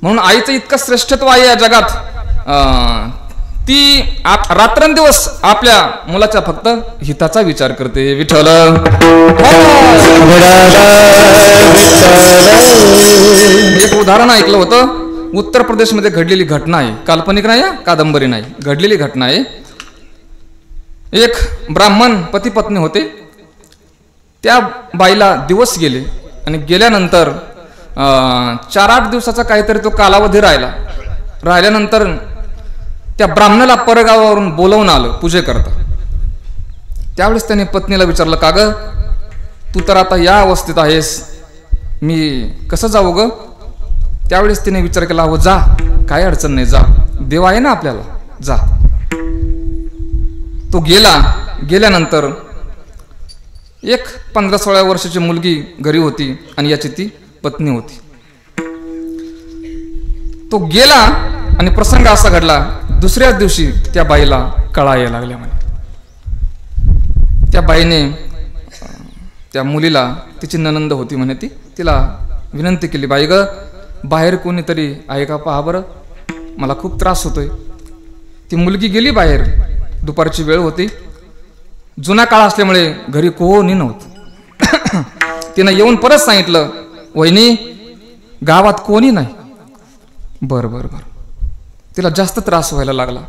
म्हणून आईचं इतकं श्रेष्ठत्व आहे या जगात. ती रात्रंदिवस आपल्या मुलाच्या फक्त हिताचा विचार करते. विठ्ठल एक उदाहरण ऐकलं होतं. उत्तर प्रदेशमध्ये घडलेली घटना आहे. काल्पनिक नाही, कादंबरी नाही, घडलेली घटना आहे. एक ब्राह्मण पती पत्नी होते. त्या बाईला दिवस गेले आणि गेल्यानंतर 4-8 दिवसाचा काहीतरी तो कालावधी राहिल्यानंतर त्या ब्राह्मणाला परगावावरून बोलवून आलं पूजेकरता. त्यावेळेस त्याने पत्नीला विचारलं, का ग तू तर आता या अवस्थेत आहेस, मी कसं जाऊ ग? त्यावेळेस तिने विचार केला, हो जा, काय अडचण नाही, जा, देव आहे ना आपल्याला, जा. तो गेल्यानंतर एक 15-16 वर्षाची मुलगी घरी होती आणि याची ती पत्नी होती. तो गेला आणि प्रसंग असा घडला, दुसऱ्याच दिवशी त्या बाईला कळा यायला लागल्या म्हणे. त्या बाईने त्या मुलीला, तिची ननंद होती म्हणे, तिला विनंती केली, बाई ग बाहेर कोणीतरी आहे का पहा बरं, मला खूप त्रास होतोय. ती मुलगी गेली बाहेर. दुपारची वेळ होती. जुना काळ असल्यामुळे घरी कोणी नव्हतं. तिनं येऊन परत सांगितलं, वहिनी गावात कोणी नाही. बरं बरं बरं. तिला जास्त त्रास व्हायला लागला.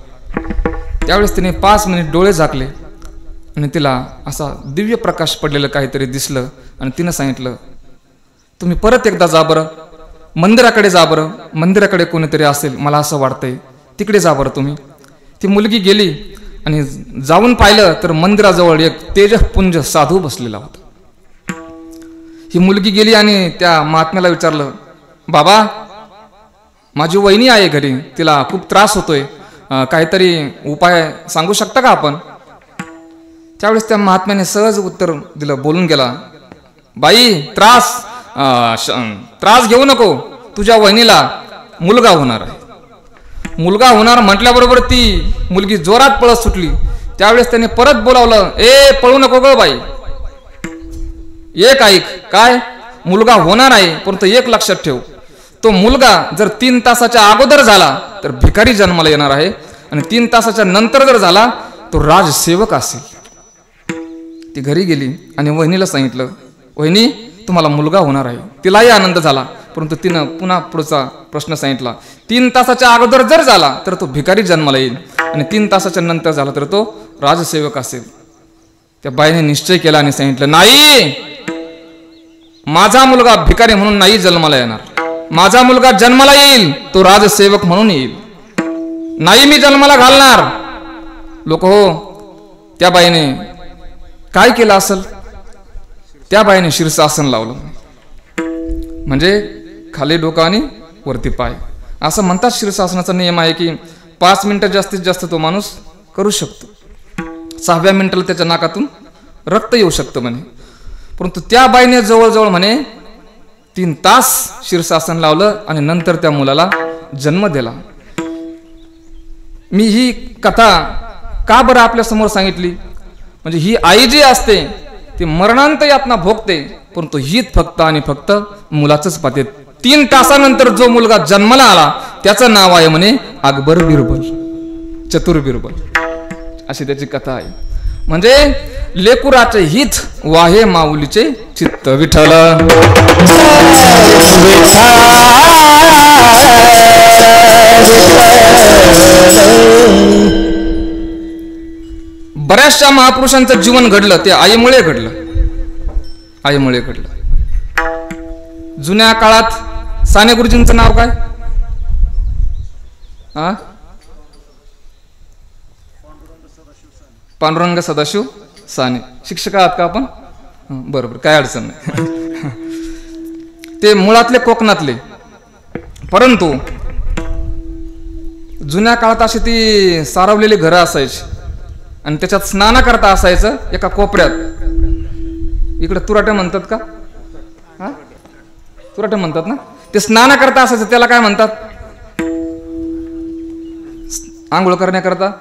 त्यावेळेस तिने 5 मिनिट डोळे झाकले आणि तिला असा दिव्य प्रकाश पडलेलं काहीतरी दिसलं आणि तिनं सांगितलं, तुम्ही परत एकदा जा बरं, मंदिराकडे जा बरं, मंदिराकडे कोणीतरी असेल, मला असं वाटतंय, तिकडे जा बरं तुम्ही. ती मुलगी गेली आणि जाऊन पाहिलं तर मंदिराजवळ एक तेजपुंज साधू बसलेला होता. ही मुलगी गेली आणि त्या महात्म्याला विचारलं, बाबा माझी वहिनी आहे घरी, तिला खूप त्रास होतोय, काहीतरी उपाय सांगू शकता का आपण? त्यावेळेस त्या महात्म्याने सहज उत्तर दिलं, बोलून गेला, बाई त्रास घेऊ नको, तुझ्या वहिनीला मुलगा होणार आहे. मुलगा होणार म्हटल्याबरोबर ती मुलगी जोरात पळत सुटली. त्यावेळेस त्याने परत बोलावलं, ए पळू नको ग बाई, एक ऐक, काय मुलगा होणार आहे, परंतु एक लक्षात ठेव, तो मुलगा जर 3 तासाच्या अगोदर झाला तर भिकारी जन्माला येणार आहे, आणि 3 तासाच्या नंतर जर झाला तो राजसेवक असेल. ती घरी गेली आणि वहिनीला सांगितलं, वहिनी तुम्हाला मुलगा होणार आहे. तिलाही आनंद झाला, परंतु तिनं पुन्हा पुढचा प्रश्न सांगितला, 3 तासाच्या अगोदर जर झाला तर तो भिकारी जन्माला येईल, आणि 3 तासाच्या नंतर झाला तर तो राजसेवक असेल. त्या बाईने निश्चय केला आणि सांगितलं, नाही, माझा मुलगा भिकारी म्हणून नाही जन्माला येणार, माझा मुलगा जन्माला येईल तो राजसेवक म्हणून येईल, नाही मी जन्माला घालणार. लोक हो, त्या बाईने काय केलं असेल? त्या बाईने शीर्षासन लावलं, म्हणजे खाली डोकं आणि वरती पाय, असं म्हणतात. शीर्षासनाचा नियम आहे की 5 मिनिटं जास्तीत जास्त तो माणूस करू शकतो, 6व्या मिनिटाला त्याच्या नाकातून रक्त येऊ शकतं म्हणे. परंतु त्या बाईने जवळजवळ म्हणे 3 तास शीर्षासन लावलं आणि नंतर त्या मुलाला जन्म दिला. मी ही कथा का बरं आपल्या समोर सांगितली? म्हणजे ही आई जी असते ती मरणांत यातना भोगते, परंतु हीच फक्त आणि फक्त मुलाचंच पाहते. 3 तासानंतर जो मुलगा जन्माला आला त्याचं नाव आहे म्हणे अकबर बिरबल, चतुर बिरबल, अशी त्याची कथा आहे. म्हणजे लेकुराचे हित वाहे माऊलीचे चित्त विठ्ठल. बऱ्याचशा महापुरुषांचं जीवन घडलं ते आईमुळे घडलं, आईमुळे घडलं. जुन्या काळात साने गुरुजींचं नाव काय? पांडुरंग सदाशिव साने. शिक्षक आहात का आपण? बरोबर, काय अडचण नाही. ते मुळातले कोकणातले, परंतु जुन्या काळात अशी ती सारवलेली घरं असायची आणि त्याच्यात स्नान करता असायचं एका कोपऱ्यात. इकडे तुराटे म्हणतात का? तुराटे म्हणतात ना. ते स्नान करता असायचं, त्याला काय म्हणतात? आंघोळ करण्याकरता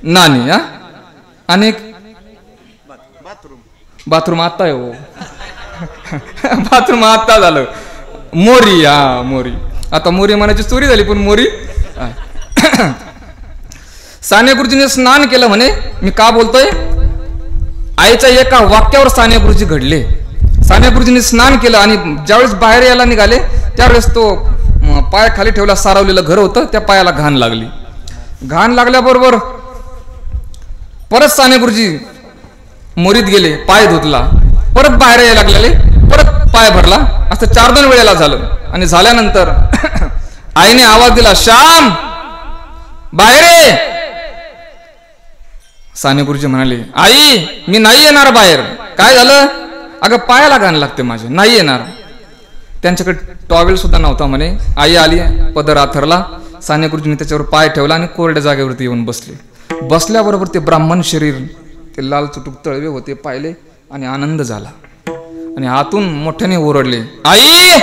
नानी. आणि बाथरूम आता आहे हो. बाथरूम आता झालं. मोरी. मोरी. आता मोरी म्हणायची चोरी झाली, पण मोरी. साने गुरुजीने स्नान केलं म्हणे. मी का बोलतोय? आईच्या एका वाक्यावर साने गुरुजी घडले. साने गुरुजीने स्नान केलं आणि ज्यावेळेस बाहेर यायला निघाले त्यावेळेस तो पाय खाली ठेवला, सारवलेलं घर होतं, त्या पायाला घाण लागली. घाण लागल्याबरोबर परत साने गुरुजी मोरीत गेले, पाय धुतला, परत बाहेर यायला लागलेले, परत पाय भरला. असं 4-2 वेळेला झालं. आणि झाल्यानंतर आईने आवाज दिला, श्याम बाहेर ये. साने गुरुजी म्हणाले, आई मी नाही येणार बाहेर. काय झालं? अगं पायाला घाण लागते माझे, नाही येणार. त्यांच्याकडे टॉवेल सुद्धा नव्हता म्हणे. आई आली, पदर आथरला, साने गुरुजींनी त्याच्यावर पाय ठेवला आणि कोरड्या जागेवरती येऊन बसले. बसल्याबरोबर ते ब्राह्मण शरीर, ते लाल चुटूक तळवे होते, पाहिले आणि आनंद झाला. आणि आतून मोठ्याने ओरडले, आई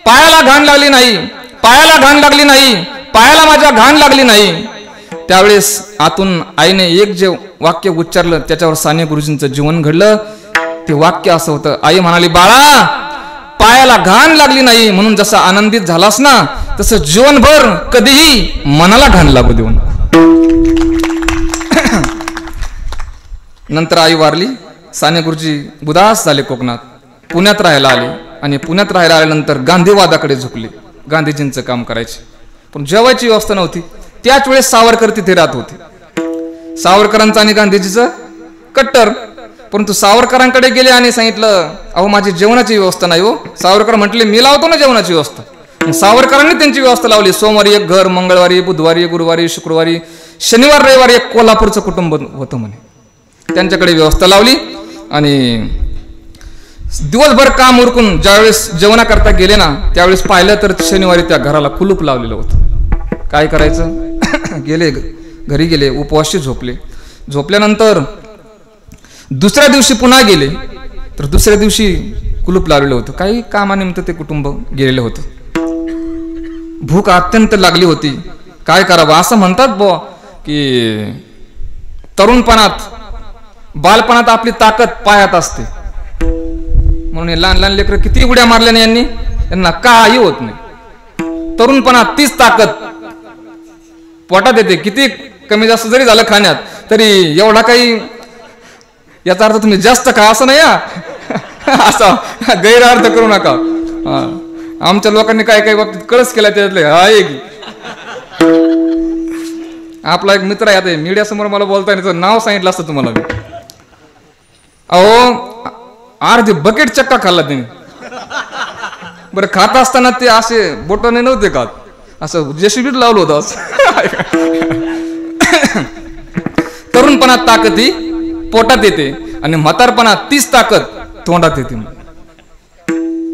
पायाला घाण लागली नाही, पायाला घाण लागली नाही, पायाला माझ्या घाण लागली नाही. त्यावेळेस आतून आईने एक जे वाक्य उच्चारलं त्याच्यावर साने गुरुजींचं जीवन घडलं. ते वाक्य असं होतं, आई म्हणाली, बाळा पायाला घाण लागली नाही म्हणून जसा आनंदित झालास ना, तसं जीवनभर कधीही मनाला घाण लागू देऊ नको. नंतर आई वारली. साने गुरुजी उदास झाले, कोकणात पुण्यात राहायला आले. आणि पुण्यात राहायला आल्यानंतर गांधीवादाकडे झुकले. गांधीजींचं काम करायचे, पण जेवायची व्यवस्था नव्हती. त्याच वेळेस सावरकर तिथे राहत होते. सावरकरांचं आणि गांधीजीचं कट्टर. परंतु सावरकरांकडे गेले आणि सांगितलं, अहो माझी जेवणाची व्यवस्था नाही हो. सावरकर म्हटले, मी लावतो ना जेवणाची व्यवस्था. सावरकरांनी त्यांची व्यवस्था लावली. सोमवारी एक घर, मंगळवारी, बुधवारी, गुरुवारी, शुक्रवारी, शनिवार, रविवारी एक कोल्हापूरचं कुटुंब होतं म्हणे. त्यांच्याकडे व्यवस्था लावली आणि दिवसभर काम उरकून ज्यावेळेस जेवणाकरता गेले ना, त्यावेळेस पाहिलं तर शनिवारी त्या घराला कुलूप लावलेलं होतं. काय करायचं? गेले घरी, गेले उपवाशी झोपले. झोपल्यानंतर दुसऱ्या दिवशी पुन्हा गेले तर दुसऱ्या दिवशी कुलूप लावलेलं होतं. काही कामानिमित्त ते कुटुंब गेलेलं होतं. भूक अत्यंत लागली होती. काय करावं? असं म्हणतात बुवा की तरुणपणात, बालपणात आपली ताकद पायात असते. म्हणून लहान लहान लेकरं किती उड्या मारल्या नाही यांनी, त्यांना काही होत नाही. तरुणपणात तीच ताकद पोटात येते. किती कमी जास्त जरी झालं खाण्यात तरी एवढा काही, याचा अर्थ तुम्ही जास्त खा असं नाही असा गैरअर्थ करू नका. आमच्या लोकांनी काय काही बाबतीत कळस केला त्यातले आहे की. आपला एक मित्र आहे, आता मीडिया समोर मला बोलता येण्याचं नाव सांगितलं असतं तुम्हाला मी. अहो अर्धी बकेट चक्का खाल्ला त्याने. बरं खात असताना ते असे बोटाने नव्हते खात, असं जेसीबीत लावलं होतं असं. तरुणपणात ताकद ही पोटात येते आणि म्हातारपणात तीच ताकद तोंडात येते.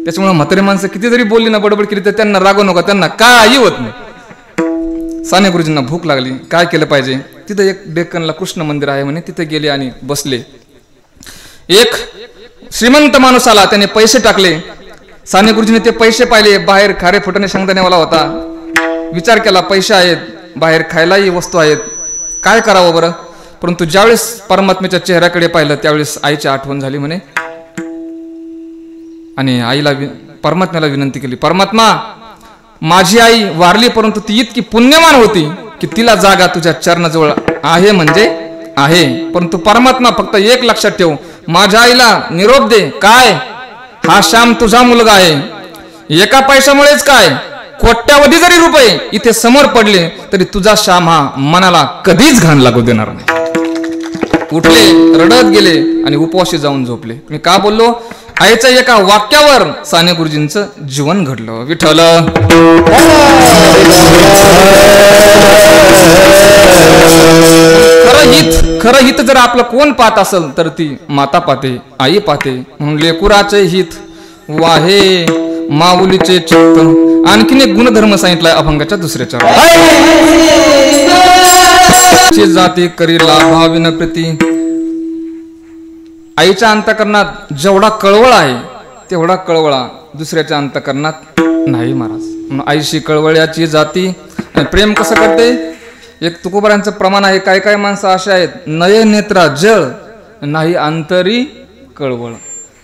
त्याच्यामुळे म्हातारी माणसं किती जरी बोलली ना, बडबड केली तर त्यांना रागवू नका, त्यांना काही होत नाही. साने गुरुजींना भूक लागली, काय केलं पाहिजे? तिथं एक डेक्कनला कृष्ण मंदिर आहे म्हणे, तिथे गेले आणि बसले. एक श्रीमंत माणूस आला, त्याने पैसे टाकले. साने गुरुजीने ते पैसे पाहिले, बाहेर खारे फुटाने शेंगदाण्यावाला होता. विचार केला, पैसे आहेत, बाहेर खायलाही वस्तू आहेत, काय करावं बरं? परंतु ज्यावेळेस परमात्म्याच्या चेहऱ्याकडे पाहिलं त्यावेळेस आईची आठवण झाली म्हणे. आणि आईला परमात्म्याला विनंती केली, परमात्मा माझी आई वारली परंतु ती इतकी पुण्यवान होती की तिला जागा तुझ्या चरणाजवळ आहे म्हणजे आहे. परंतु परमात्मा फक्त एक लक्षात ठेव, माझ्या आईला निरोप दे. काय? हा श्याम तुझा मुलगा आहे. एका पैशामुळेच काय, कोट्यावधी जरी रुपये इथे समोर पडले तरी तुझा श्याम हा मनाला कधीच घाण लागू देणार नाही. उठले, रडत गेले आणि उपवाशी जाऊन झोपले. मी का बोललो? आईच्या एका वाक्यावर साने गुरुजींचं जीवन घडलं. विठ्ठल खरं हित जर आपलं कोण पाहत असेल तर ती माता पाहते, आई पाहते. म्हणून लेकुराचे हित वाहे माऊलीचे चित्त. आणखीन एक गुणधर्म सांगितलाय अभंगाच्या दुसऱ्या चरणात. जाती करी लाभाविन प्रीती. आईच्या अंतकरणात जेवढा कळवळ आहे तेवढा कळवळा दुसऱ्याच्या अंतकरणात नाही महाराज. म्हणून आईशी कळवळ्याची जाती. आणि प्रेम कसं करते? एक तुकोबारांचं प्रमाण आहे. काय काय माणसं अशा आहेत, नये नेत्रा जळ नाही अंतरी कळवळ.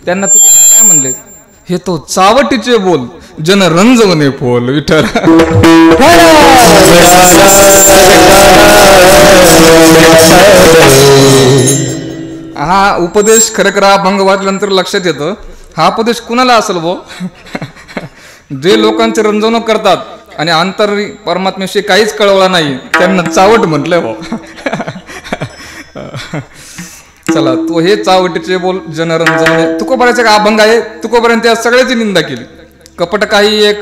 त्यांना तू काय म्हणले? हे तो चावटीचे बोल जन रंजवणे फोल. विठ्ठल हा उपदेश खरं खरा अभंग वाचल्यानंतर लक्षात येतं, हा उपदेश कुणाला असेल भो? जे लोकांचे रंजवणूक करतात आणि आंतरी परमात्म्याशी काहीच कळवला नाही त्यांना चावट म्हटलंय भो. चला, तो हे चावटीचे बोल जनरंजवणे. तुकोबाराचा एक अभंग आहे. तुकोबाराने त्या सगळ्याची निंदा केली. कपट काही एक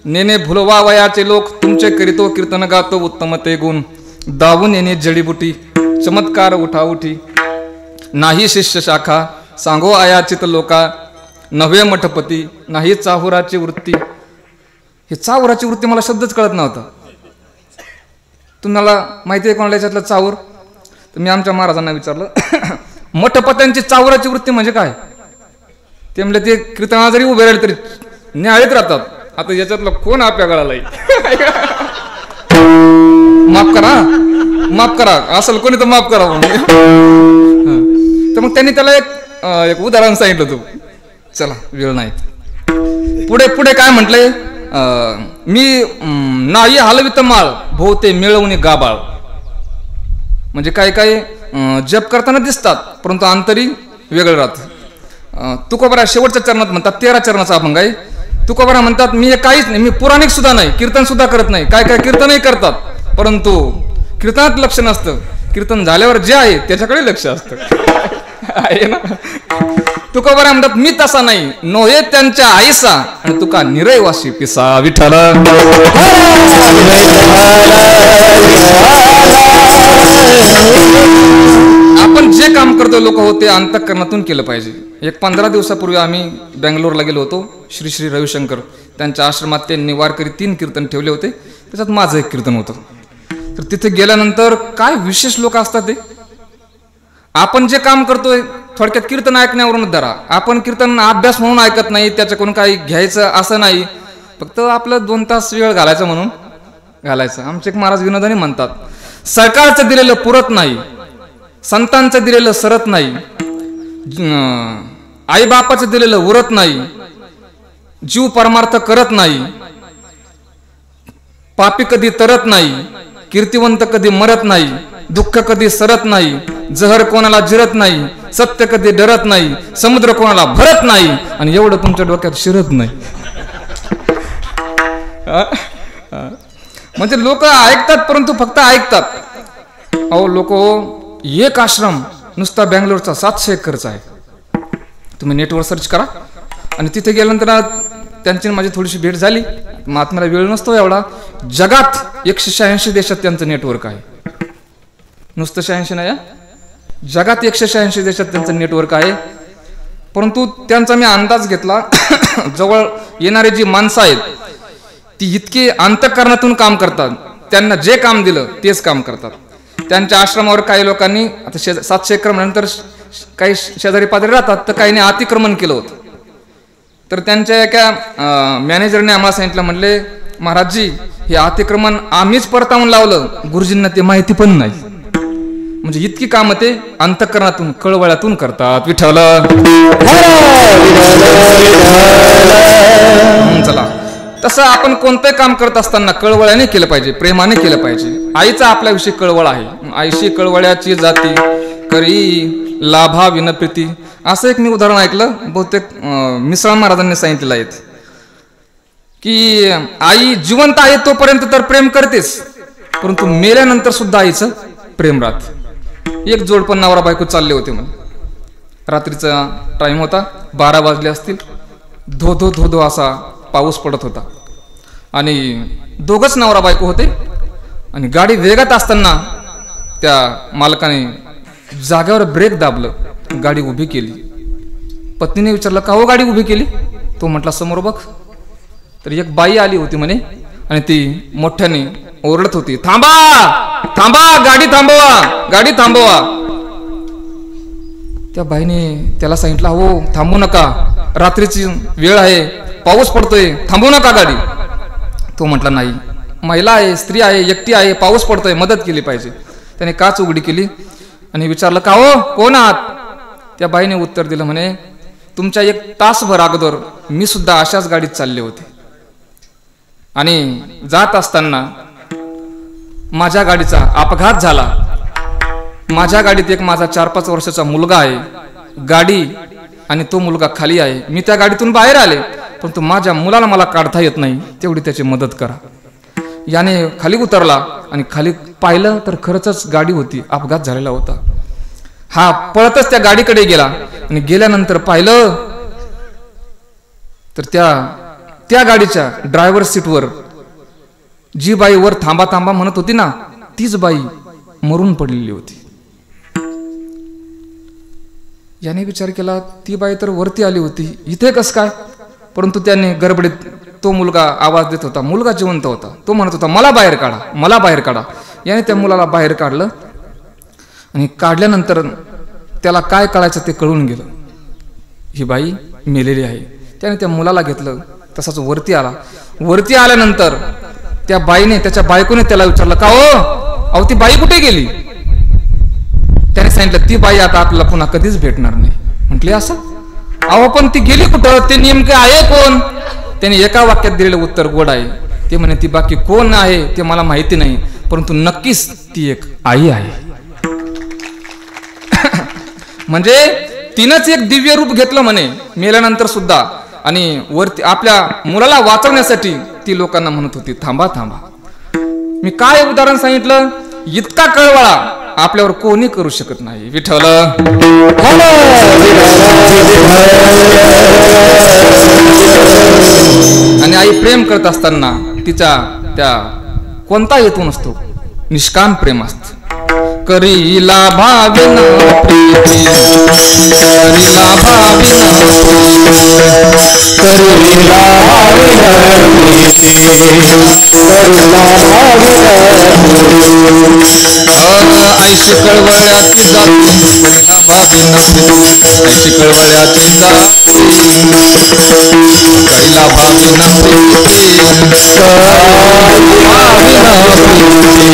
नेने भुलवा वयाचे लोक, तुमचे करीतो कीर्तन गातो उत्तम ते गुण. दावून येणे जडीबुटी चमत्कार उठाउठी. नाही शिष्य शाखा सांगो आयाचित लोका. नव्हे मठपती नाही चाहुराची वृत्ती. हे चाहुराची वृत्ती मला शब्दच कळत नव्हता. तुम्हाला माहिती आहे कोणाला याच्यातलं चाहूर? तर मी आमच्या महाराजांना विचारलं, मठपत्यांची चाहुराची वृत्ती म्हणजे काय? ते म्हणले ते कीर्तना जरी उभे राहिले तरी न्याळीत राहतात. आता याच्यातलं कोण आपल्या गळाला माफ करा असेल कोणी तर माफ करा. तर मग त्यांनी त्याला एक उदाहरण सांगितलं. तू चला, वेळ नाही. पुढे काय म्हटलंय? मी नाही हलवित माळ भोवते मिळवणे गाबाळ. म्हणजे काय काय जप करताना दिसतात परंतु अंतरी वेगळं राहतं. तुकोबारा शेवटच्या चरणात म्हणतात, 13 चरणाचा अभंग आहे. तुकोबारा म्हणतात, मी काहीच नाही, मी पुराणिक सुद्धा नाही, कीर्तन सुद्धा करत नाही. काय काय कीर्तनही करतात परंतु कीर्तनात लक्ष नसतं. कीर्तन झाल्यावर जे आहे त्याच्याकडे लक्ष असतं. आहे ना? तुकोबारा म्हणतात, मी तसा नाही, नोहे त्यांच्या आईसा आणि तुका निरयवासी पिसा. विठ्ठल आपण जे काम करतो लोक होते अंतःकरणातून केलं पाहिजे. एक 15 दिवसापूर्वी आम्ही बेंगलोरला गेलो होतो. श्री श्री रविशंकर त्यांच्या आश्रमात त्यांनी वारकरी 3 कीर्तन ठेवले होते. त्याच्यात माझं एक कीर्तन होतं. तर तिथे गेल्यानंतर काय विशेष लोक असतात ते. आपण जे काम करतोय थोडक्यात कीर्तन ऐकण्यावरूनच धरा. आपण कीर्तन अभ्यास म्हणून ऐकत नाही, त्याच्याकडून काही घ्यायचं असं नाही, फक्त आपलं 2 तास वेळ घालायचा म्हणून घालायचं. आमचे एक महाराज विनोदाने म्हणतात, सरकारचं दिलेलं पुरत नाही, संतांचं दिलेलं सरत नाही, आईबापाचं दिलेलं उरत नाही, जीव परमार्थ करत नाही, पापी कधी तरत नाही, कीर्तिवंत कधी मरत नाही, दुःख कधी सरत नाही, जहर कोणाला जिरत नाही, सत्य कधी डरत नाही, समुद्र कोणाला भरत नाही, आणि एवढं तुमच्या डोक्यात शिरत नाही. म्हणजे लोक ऐकतात परंतु फक्त ऐकतात. अहो लोक, एक आश्रम नुसता बेंगलोरचा 700 एकरचा आहे. तुम्ही नेटवर सर्च करा आणि तिथे गेल्यानंतर त्यांची माझी थोडीशी भेट झाली. महात्म्याला वेळ नसतो एवढा. जगात 186 देशात त्यांचं नेटवर्क आहे. नुसतं 86 नाही, जगात 186 देशात त्यांचं नेटवर्क आहे. परंतु त्यांचा मी अंदाज घेतला, जवळ येणारे जी माणसं आहेत ती इतके अंतःकरणातून काम करतात. त्यांना जे काम दिलं तेच काम करतात. त्यांच्या आश्रमावर काही लोकांनी आता 700 एकर नंतर काही शेजारी पाजारी राहतात, तर काहीने अतिक्रमण केलं होतं. तर त्यांच्या एका मॅनेजरने आम्हाला सांगितलं, म्हणले महाराजजी हे अतिक्रमण आम्हीच परतावून लावलं, गुरुजींना ते माहिती पण नाही. म्हणजे इतकी कामं ते अंतःकरणातून कळवळ्यातून करतात. विठ्ठल. चला, तसं आपण कोणतं काम करत असताना कळवळ्याने केलं पाहिजे, प्रेमाने केलं पाहिजे. आईचा आपल्याविषयी कळवळ आहे. आईशी कळवळ्याची जाती करी लाभा विनप्रीती, असं एक मी उदाहरण ऐकलं. बहुतेक मिसळ महाराजांनी सांगितलेलं आहे की आई जिवंत आहे तोपर्यंत तर प्रेम करतेस, परंतु मेल्यानंतर सुद्धा आईचं प्रेम राहत. एक जोडपण नवरा बायको चालले होते म्हणे. रात्रीचा टाइम होता, 12 वाजले असतील. धो धो धो धो असा पाऊस पडत होता आणि दोघच नवरा बायको होते. आणि गाडी वेगात असताना त्या मालकाने जागेवर ब्रेक दाबलं, गाडी उभी केली. पत्नीने विचारलं, का हो गाडी उभी केली? तो म्हटला, समोर बघ. तर एक बाई आली होती म्हणे आणि ती मोठ्याने ओरडत होती, थांबा थांबा, गाडी थांबवा, गाडी थांबवा. त्या बाईने त्याला सांगितलं, हो थांबू नका, रात्रीची वेळ आहे, पाऊस पडतोय, थांबू नका गाडी. तो म्हटला, नाही, महिला आहे, स्त्री आहे, एकटी आहे, पाऊस पडतोय, मदत केली पाहिजे. त्याने काच उघडी केली आणि विचारलं, का हो कोण आहात? त्या बाईने उत्तर दिलं म्हणे, तुमच्या 1 तासभर अगोदर मी सुद्धा अशाच गाडीत चालले होते आणि जात असताना माझ्या गाडीचा अपघात झाला. माझ्या गाडीत एक माझा 4-5 वर्षाचा मुलगा आहे, गाडी आणि तो मुलगा खाली आहे. मी त्या गाडीतून बाहेर आले, परंतु माझ्या मुलाला मला काढता येत नाही, तेवढी त्याची मदत करा. याने खाली उतरला आणि खाली पाहिलं तर खरंच गाडी होती, अपघात झालेला होता. हा पळतच त्या गाडीकडे गेला आणि गेल्यानंतर पाहिलं तर त्या गाडीच्या ड्रायव्हर सीटवर जी बाई वर थांबा थांबा म्हणत होती ना, तीच बाई मरून पडलेली होती. याने विचार केला, ती बाई तर वरती आली होती, इथे कस काय? परंतु त्याने गडबडीत, तो मुलगा आवाज देत होता, मुलगा जिवंत होता, तो म्हणत होता, मला बाहेर काढा, मला बाहेर काढा. याने त्या मुलाला बाहेर काढलं आणि काढल्यानंतर त्याला काय कळायचं ते कळून गेलं, ही बाई मेलेली आहे. त्याने त्या मुलाला घेतलं, तसाच वरती आला. वरती आल्यानंतर त्या बाईने, त्याच्या बायकोने त्याला विचारलं, का हो, अहो ती बाई कुठे गेली? त्याने सांगितलं, ती बाई आता आपल्याला पुन्हा कधीच भेटणार नाही. म्हटले, असं? अहो पण ती गेली कुठं, ते नेमके आहे कोण? त्याने एका वाक्यात दिलेलं उत्तर गोड आहे. ते म्हणे, ती बाकी कोण आहे ते मला माहिती नाही, परंतु नक्कीच ती एक आई आहे. म्हणजे तिनंच एक दिव्य रूप घेतलं म्हणे मेल्यानंतर सुद्धा. आणि वरती आपल्या मुलाला वाचवण्यासाठी ती लोकांना म्हणत होती, थांबा थांबा. मी काय उदाहरण सांगितलं, इतका कळवळा आपल्यावर कोणी करू शकत नाही. विठ्ठल. आणि आई प्रेम करत असताना तिचा त्या कोणता हेतू नसतो, निष्काम प्रेम असतं. करीला भाविन प्रीती करीला भाविन करीला भाविन प्रीती करीला भाविन ऐशी कळवळ्याची जाती करीला भाविन प्रीती ऐशी कळवळ्याची जाती करीला भाविन प्रीती ऐशी कळवळ्याची जाती करीला भाविन प्रीती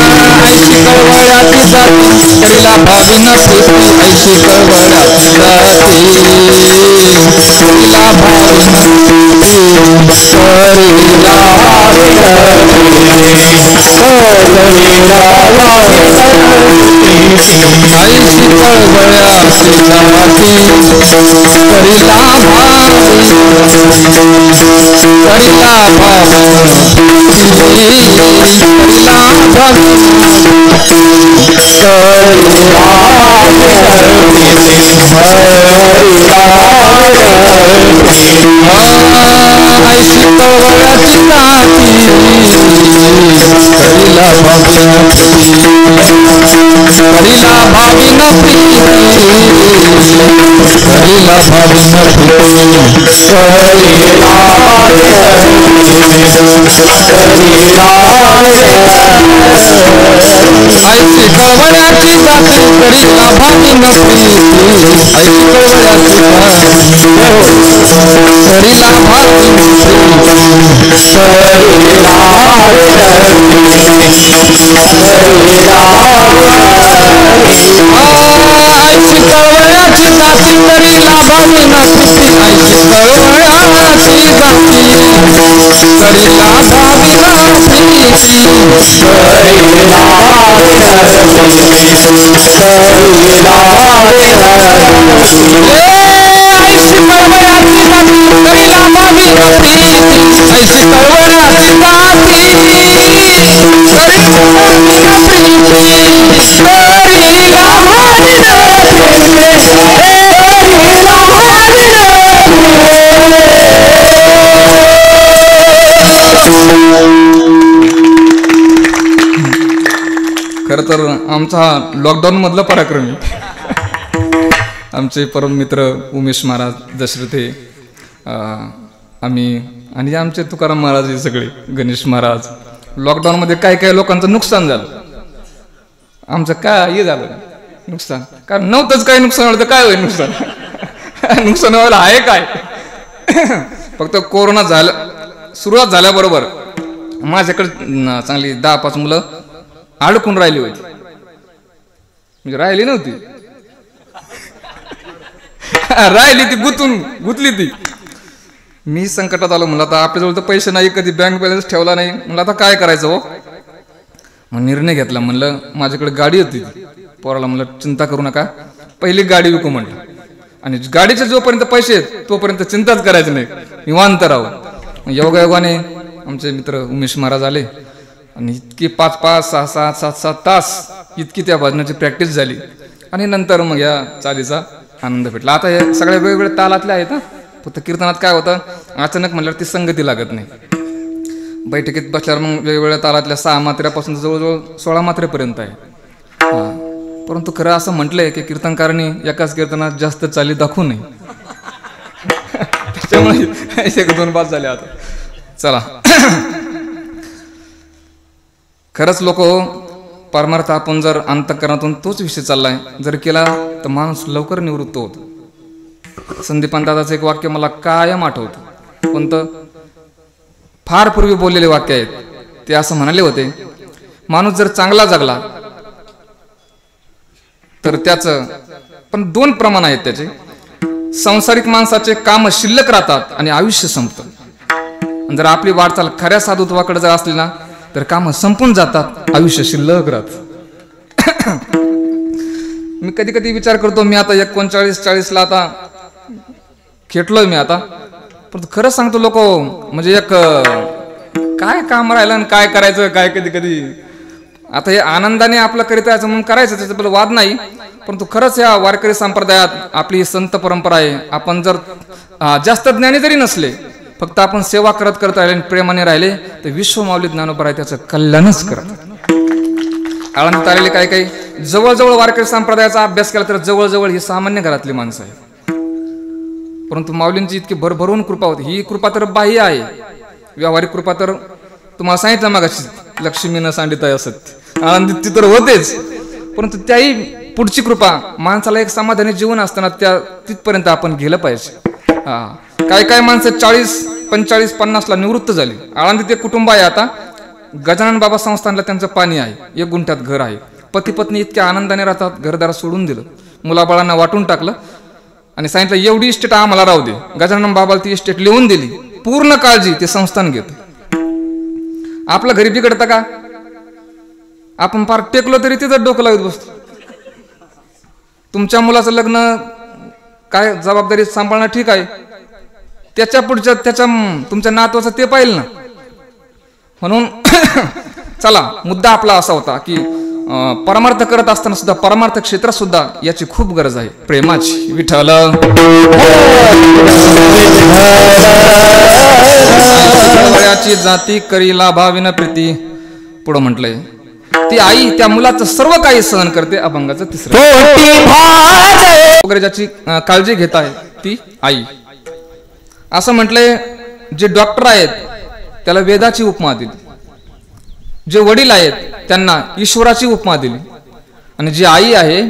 ऐशी कळवळ्याची जाती करीला भाविन करीला भाविन ऐशी कळवळ्याची जाती करीला करीला ऐशी कळवळ्याची जाती करीला भाविन करीला भाविन प्रीती करीला भाविन ऐशी कळवळ्याची जाती करीला भाविन प्रीती ऐशी कळवळ्याची करीला भाविन ऐशी कळवळ्याची जाती करीला भाविन प्रीती ऐशी कळवळ्याची जाती करीला भाविन प्रीती ऐशी कळवळ्याची जाती करीला भाविन प्रीती ऐशी कळवळ्याची जाती करीला भाविन खरं तर आमचा लॉकडाऊन मधला पराक्रम आहे. आमचे परम मित्र उमेश महाराज दशरथे आम्ही आणि आमचे तुकाराम महाराज हे सगळे गणेश महाराज लॉकडाऊन मध्ये काय काय लोकांचं नुकसान झालं. आमचं काय हे झालं नुकसान कारण नव्हतंच काही नुकसान झालं तर काय होईल नुकसान नुकसान व्हायला आहे काय. फक्त कोरोना झालं सुरुवात झाल्याबरोबर माझ्याकडे चांगली 10-5 मुलं अडकून राहिली होती म्हणजे राहिली नव्हती राहिली ती गुतली ती. मी संकटात आलो म्हणलं आता आपल्याजवळ तर पैसे नाही कधी बँक बॅलन्स ठेवला नाही म्हणलं आता काय करायचं हो. मग निर्णय घेतला म्हणलं माझ्याकडे गाडी होती पोराला म्हणलं चिंता करू नका पहिली गाडी विकू म्हटलं आणि गाडीचे जोपर्यंत पैसे आहेत तोपर्यंत चिंताच करायचं नाही निवांत राहू. योगायोगाने आमचे मित्र उमेश महाराज आले आणि इतकी 5-5, 6-7, 7-7 तास इतकी त्या भजनाची प्रॅक्टिस झाली आणि नंतर मग या चालीचा आनंद भेटला. आता हे सगळ्या वेगवेगळ्या तालातले आहेत. फक्त कीर्तनात काय होतं अचानक म्हणल्यावर ती संगती लागत नाही. बैठकीत बसल्यावर मग वेगवेगळ्या तालातल्या 6 मात्र्यापासून जवळजवळ 16 मात्रेपर्यंत आहे. परंतु खरं असं म्हटलंय की कीर्तनकारांनी एकाच कीर्तनात जास्त चाली दाखवू नये त्याच्यामुळे 1-2 पास झाले. आता चला खरंच लोक परमार्थ आपण जर अंतःकरणातून तोच विषय चाललाय जर केला तर माणूस लवकर निवृत्त होतो. संदीपान दादाचं एक वाक्य मला कायम आठवतं कोणतं फार पूर्वी बोललेले वाक्य आहेत. ते असं म्हणाले होते माणूस जर चांगला जगला तर त्याचं पण 2 प्रमाण आहेत त्याचे. सांसारिक माणसाचे काम शिल्लक राहतात आणि आयुष्य संपतं. जर आपली वाटचाल खऱ्या साधुत्वाकडे जर असली ना तर काम संपून जातात आयुष्य शिल्लक राहत. मी कधी कधी विचार करतो मी आता 39-40 ला आता खेटलोय मी आता पण खरं सांगतो लोक म्हणजे एक काय काम राहिलं आणि काय करायचं काय कधी कधी आता हे आनंदाने आपलं करीत यायचं म्हणून करायचं त्याच्याबद्दल वाद नाही. परंतु खरंच या वारकरी संप्रदायात आपली संत परंपरा आहे. आपण जर जास्त ज्ञानी जरी नसले फक्त आपण सेवा करत करत राहिले आणि प्रेमाने राहिले तर विश्व माऊली ज्ञानोबा आहे त्याचं कल्याणच करत. आळंदीत आलेले काही जवळजवळ वारकरी संप्रदायाचा अभ्यास केला तर जवळजवळ ही सामान्य घरातली माणसं आहेत. परंतु माऊलींची इतकी भरभरून कृपा होती. ही कृपा तर बाह्य आहे, व्यावहारिक कृपा तर तुम्हाला सांगितलं मागाशी लक्ष्मीनं सांडित आहे असत आळंदीत ती तर होतेच. परंतु त्याही पुढची कृपा माणसाला एक समाधानी जीवन असताना त्या तिथपर्यंत आपण गेलं पाहिजे. काय माणसं 40, 45, 50ला निवृत्त झाली. आळंदीत एक कुटुंब आहे आता, गजानन बाबा संस्थानला त्यांचं पाणी आहे, 1 गुंठ्यात घर आहे. पती पत्नी इतक्या आनंदाने राहतात, घरदार सोडून दिलं, मुलाबाळांना वाटून टाकलं आणि सांगितलं एवढी इस्टेट आम्हाला राहू दे. गजानन बाबाला ती इस्टेट लिहून दिली, पूर्ण काळजी ते संस्थान घेत. आपलं घरी बिघडतं का? आपण फार टेकलो तरी तिथं डोकं लावत बसतो. तुमच्या मुलाचं लग्न काय जबाबदारी सांभाळणं ठीक आहे, त्याच्या पुढच्या तुमच्या नातवाचं ते पाहिलं ना. म्हणून चला मुद्दा आपला असा होता की परमार्थ करत असताना सुद्धा परमार्थ क्षेत्रात सुद्धा याची खूप गरज आहे, प्रेमाची. विठ्ठल वयाची जाती करी लाभाविन प्रीती. पुढं म्हटलंय ती आई त्या मुलाचं सर्व काही सहन करते. अभंगाचं 3रं वगैरे ज्याची काळजी घेत आहे ती आई. असं म्हटलंय जे डॉक्टर आहेत त्याला वेदाची उपमा दिली, जे वडील आहेत त्यांना ईश्वराची उपमा दिली, आणि जी आई आहे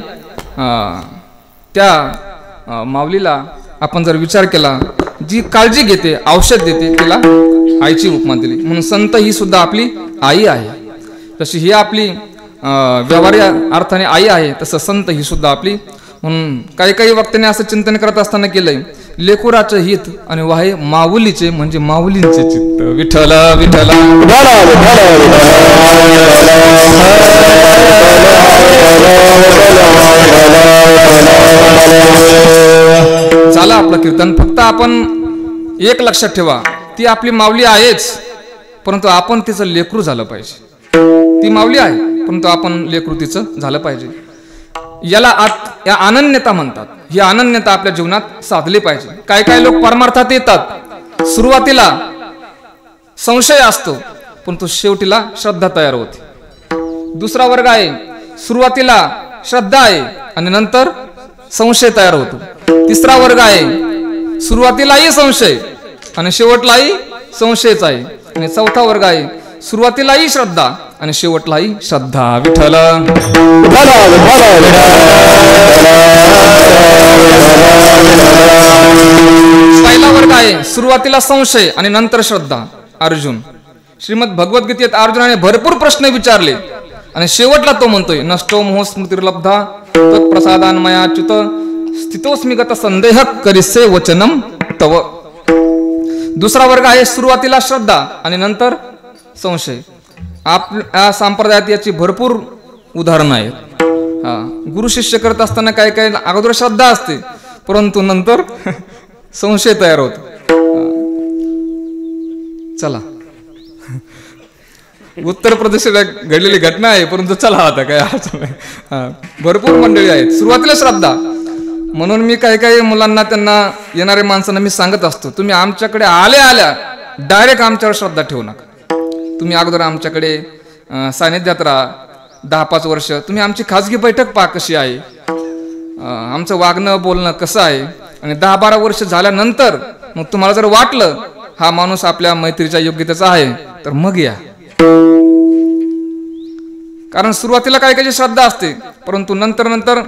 त्या माऊलीला आपण जर विचार केला जी काळजी घेते, औषध देते, तिला आईची उपमा दिली. म्हणून संत ही सुद्धा आपली आई आहे. तशी ही आपली व्यवहार्य अर्थाने आई आहे, तसं संत ही सुद्धा आपली. म्हणून काही वक्त्यांनी असं चिंतन करत असताना केलंय लेकुराचं हित आणि वाहे माऊलीचे म्हणजे माऊलींचे चित्त. विठ्ठल विठ्ठल झालं आपलं कीर्तन. फक्त आपण एक लक्षात ठेवा, ती आपली माऊली आहेच, परंतु आपण तिचं लेकरू झालं पाहिजे. ती माऊली आहे परंतु आपण लेकरू तिचं झालं पाहिजे. याला या अनन्यता म्हणतात. ही अनन्यता आपल्या जीवनात साधली पाहिजे. काय लोक परमार्थात येतात, सुरुवातीला संशय असतो परंतु शेवटीला श्रद्धा तयार होते. दुसरा वर्ग आहे, सुरुवातीला श्रद्धा आहे आणि नंतर संशय तयार होतो. तिसरा वर्ग आहे, सुरुवातीलाही संशय आणि शेवटलाही संशयच आहे. आणि चौथा वर्ग आहे, सुरुवातीलाही श्रद्धा आणि शेवटलाही श्रद्धा. विठ्ठल पहिला वर्ग आहे सुरुवातीला संशय आणि नंतर श्रद्धा. अर्जुन, श्रीमद भगवद्गीतेत अर्जुनाने भरपूर प्रश्न विचारले आणि शेवटला तो म्हणतोय नष्टो मोह स्मृतिर्लब्धा तत्प्रसादान मया च्युत स्थितोस्मी गत संदेह करिसे वचनम तव. दुसरा वर्ग आहे सुरुवातीला श्रद्धा आणि नंतर संशय. आपल्या संप्रदायात याची भरपूर उदाहरणं आहेत. गुरु शिष्य करत असताना काही अगोदर श्रद्धा असते परंतु नंतर संशय तयार होतो. चला, उत्तर प्रदेशात घडलेली घटना आहे परंतु चला आता काय भरपूर मंडळी आहेत सुरुवातीला श्रद्धा. म्हणून मी काही मुलांना त्यांना येणाऱ्या माणसांना मी सांगत असतो, तुम्ही आमच्याकडे आल्या डायरेक्ट आमच्यावर श्रद्धा ठेवू नका. तुम्ही अगोदर आमच्याकडे सानिध्यात राहा 10-5 वर्ष. तुम्ही आमची खाजगी बैठक पहा कशी आहे, आमचं वागणं बोलणं कसं आहे, आणि 10-12 वर्ष झाल्यानंतर मग तुम्हाला जर वाटलं हा माणूस आपल्या मैत्रीच्या योग्यतेचा आहे तर मग या. कारण सुरुवातीला काही श्रद्धा असते परंतु नंतर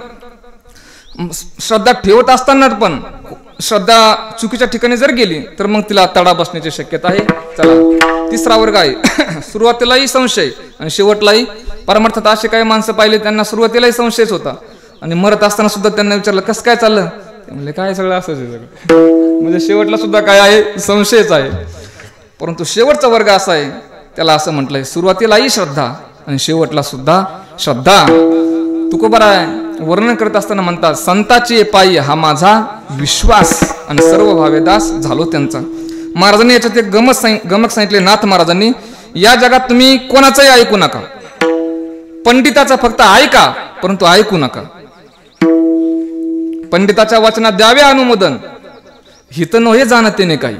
श्रद्धा ठेवत असताना पण श्रद्धा चुकीच्या ठिकाणी जर गेली तर मग तिला तडा बसण्याची शक्यता आहे. चला, तिसरा वर्ग आहे सुरुवातीलाही संशय आणि शेवटलाही. परमार्थात असे काही माणसं पाहिले त्यांना सुरुवातीलाही संशयच होता आणि मरत असताना सुद्धा त्यांना विचारलं कसं काय चाललं, ते म्हणले काय सगळं असंच आहे सगळं. म्हणजे शेवटला सुद्धा काय आहे, संशयच आहे. परंतु शेवटचा वर्ग असा आहे त्याला असं म्हटलंय सुरुवातीलाही श्रद्धा आणि शेवटला सुद्धा श्रद्धा. तुकोबाराय वर्णन करत असताना म्हणतात संताची पायी हा माझा विश्वास आणि सर्व भावेदास झालो त्यांचा. महाराजांनी याच्यात एक गमक सांगितले. नाथ महाराजांनी, या जगात तुम्ही कोणाचंही ऐकू नका, पंडिताचा फक्त ऐका परंतु ऐकू नका. पंडिताच्या वचनात द्यावे अनुमोदन, हित नव्हे जाणतेने काही.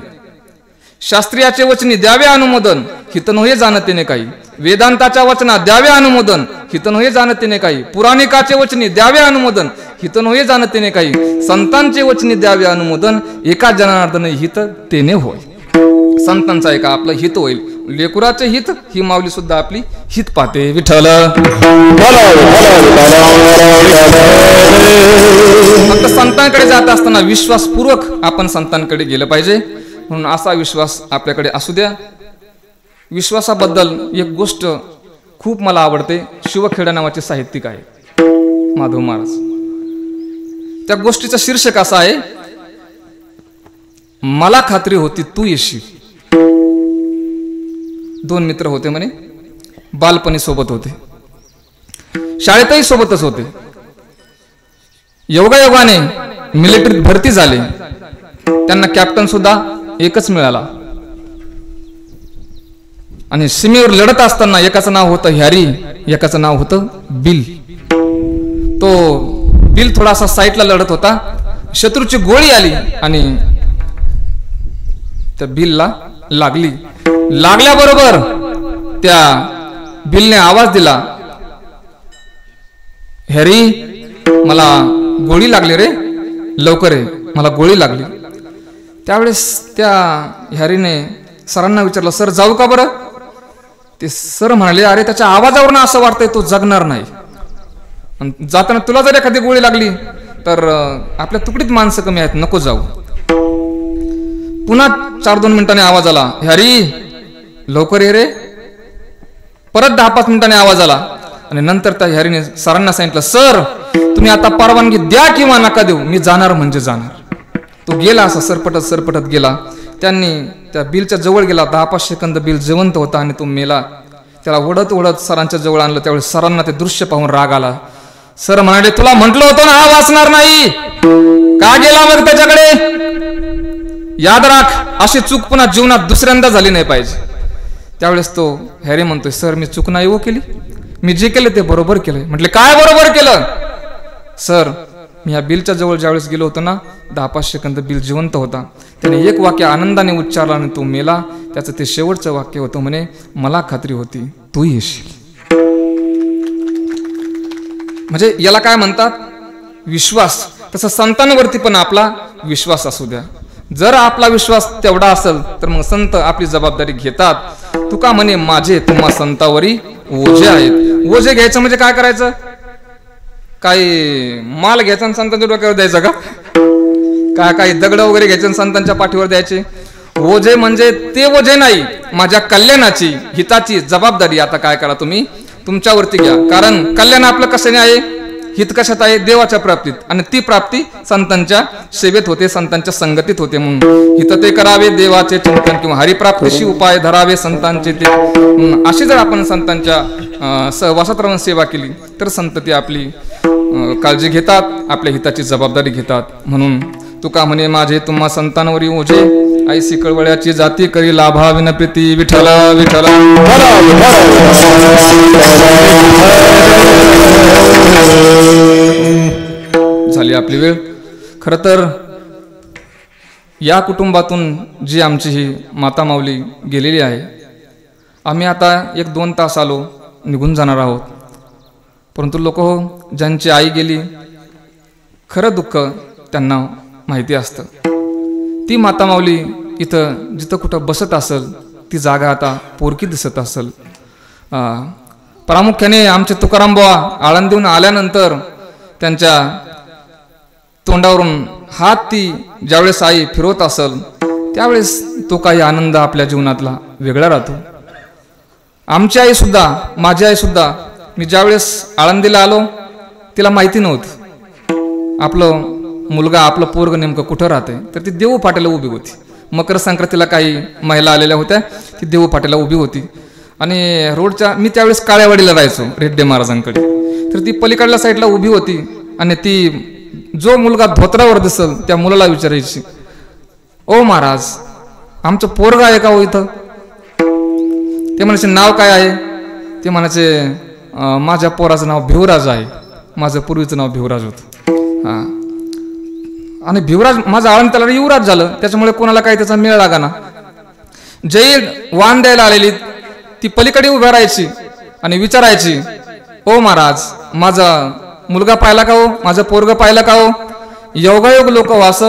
शास्त्रीयाचे वचनी द्यावे अनुमोदन, हित नव्हे जाणतेने काही. वेदांताच्या वचना द्यावे अनुमोदन, हित नव्हे जाणतेने काही. पुराणिकाचे वचनी द्यावे अनुमोदन, हित नव्हे जाणतेने काही. संतांचे वचनी द्यावे अनुमोदन, एका जनार्दन हित तेने होय. संतांचा एका आपलं हित होईल. लेकुराचे हित ही माऊली सुद्धा आपली हित पाहते. विठ्ठल फक्त संतांकडे जात असताना विश्वासपूर्वक आपण संतांकडे गेलं पाहिजे. म्हणून असा विश्वास आपल्याकडे असू द्या. विश्वासाबद्दल एक गोष्ट खूप मला आवडते. शिवखेडा नावाचे साहित्यिक आहे माधव महाराज. त्या गोष्टीचं शीर्षक असं आहे, मला खात्री होती तू येशील. दोन मित्र होते म्हणे, बालपणी सोबत होते, शाळेतही सोबतच होते. योगायोगाने मिलिटरीत भरती झाले. त्यांना कॅप्टन सुद्धा एकच मिळाला. आणि सीमेवर लढत असताना एकाचं नाव होतं हॅरी, एकाचं नाव होतं बिल. तो बिल थोडासा साईडला लढत होता. शत्रूची गोळी आली आणि त्या बिलला लागली. लागल्याबरोबर त्या बिलने आवाज दिला, हॅरी मला गोळी लागली रे, लवकर ये, मला गोळी लागली. त्यावेळेस त्या हॅरीने सरांना विचारलं, सर जाऊ का बरं? ते सर म्हणाले, अरे त्याच्या आवाजावरून असं वाटतंय तो जगणार नाही. जाताना तुला जर एखादी गोळी लागली तर आपल्या तुकडीत माणसं कमी आहेत, नको जाऊ. पुन्हा 4-2 मिनिटांनी आवाज आला, हॅरी लवकर ये रे. परत 10-5 मिनिटांनी आवाज आला आणि नंतर त्या हॅरीने सरांना सांगितलं, सर तुम्ही आता परवानगी द्या किंवा नका देऊ, मी जाणार म्हणजे जाणार. तो गेला, असा सरपटत गेला. त्यांनी त्या बिलच्या जवळ गेला. 10-5 सेकंद बिल जिवंत होता आणि तो मेला. त्याला ओढत सरांच्या जवळ आणलं. त्यावेळेस सरांना ते दृश्य पाहून राग आला. सर म्हणाले, तुला म्हटलं होतं ना हा वाचणार नाही, का गेला मग त्याच्याकडे? याद राख, अशी चूक पुन्हा जीवनात दुसऱ्यांदा झाली नाही पाहिजे. त्यावेळेस तो हॅरी म्हणतोय, सर मी चूक नाही केली, मी जे केलं ते बरोबर केलंय. म्हटले, काय बरोबर केलं? सर मी या बिलच्या जवळ ज्यावेळेस गेलो होतो ना, 10-5 सेकंद बिल जिवंत होता. त्याने एक वाक्य आनंदाने उच्चारला आणि तो मेला. त्याचं ते शेवटचं वाक्य होतं म्हणे, मला खात्री होती तू येशील. म्हणजे याला काय म्हणतात? विश्वास. तसं संतांवरती पण आपला विश्वास असू द्या. जर आपला विश्वास तेवढा असेल तर मग संत आपली जबाबदारी घेतात. तुका म्हणे, माझे तुम्हा संतावरी ओझे आहेत. ओझे घ्यायचं म्हणजे काय करायचं? काही माल घ्यायचा आणि संतांच्या डोक्यावर द्यायचा का? काही दगड वगैरे घ्यायचे आणि संतांच्या पाठीवर द्यायचे? ओझे म्हणजे ते ओझे नाही, माझ्या कल्याणाची हिताची जबाबदारी आता काय करा तुम्ही तुमच्यावरती घ्या. कारण कल्याण आपलं कशाने आहे? हित कशात आहे? देवाच्या प्राप्तीत. आणि ती प्राप्ती संतांच्या सेवेत होते, संतांच्या संगतीत होते. म्हणून हित ते करावे देवाचे चिंतन किंवा हरिप्राप्तीशी उपाय धरावे संतांचे ते. अशी जर आपण संतांच्या सहवासात राहून सेवा केली तर संत ती आपली काळजी घेतात, आपल्या हिताची जबाबदारी घेतात. म्हणून तुका म्हणे, माझे तुम्हा संतांवरी ओझे, ऐसी कळवळ्याची जाती करी लाभा विनप्रीती. विठ्ठल विठ्ठल. झाली आपली वेळ. खर तर या कुटुंबातून जी आमची ही माता माऊली गेलेली आहे, आम्ही आता 1-2 तास आलो, निघून जाणार आहोत. परंतु लोक ज्यांची आई गेली, खरं दुःख त्यांना माहिती असतं. ती माता माऊली इथं जिथं कुठं बसत असेल ती जागा आता पोरकी दिसत असेल. प्रामुख्याने आमचे तुकाराम बुवा आळंदीहून आल्यानंतर त्यांच्या तोंडावरून हात ती ज्यावेळेस आई फिरवत असेल त्यावेळेस तो काही आनंद आपल्या जीवनातला वेगळा राहतो. आमची आई सुद्धा, माझी आई सुद्धा, मी ज्यावेळेस आळंदीला आलो तिला माहिती नव्हतं आपलं मुलगा, आपलं पोरग नेमकं कुठं राहते. तर ती देऊ फाट्याला उभी होती. मकर संक्रांतीला काही महिला आलेल्या होत्या, ती देऊ फाट्याला उभी होती. आणि रोडच्या, मी त्यावेळेस काळ्यावाडीला राहायचो रेड्डे महाराजांकडे, तर ती पलीकडल्या साईडला उभी होती. आणि ती जो मुलगा धोत्रावर दिसल त्या मुलाला विचारायची, ओ महाराज आमचं पोरग आहे का हो इथं? ते म्हणायचे, नाव काय आहे? ते म्हणायचे, माझ्या पोराचं नाव भिवराज आहे, माझं पूर्वीचं नाव भिवराज होतं. हां, आणि भिवराज माझं आळंद त्याला युवराज झालं, त्याच्यामुळे कोणाला काही त्याचा मेळ लागा ना. जय वाण द्यायला आलेली ती पलीकडे उभ्या राहायची आणि विचारायची, ओ महाराज, माझा मुलगा पाहिला का हो, माझं पोरग पाहिलं का हो? योगायोग लोक वास,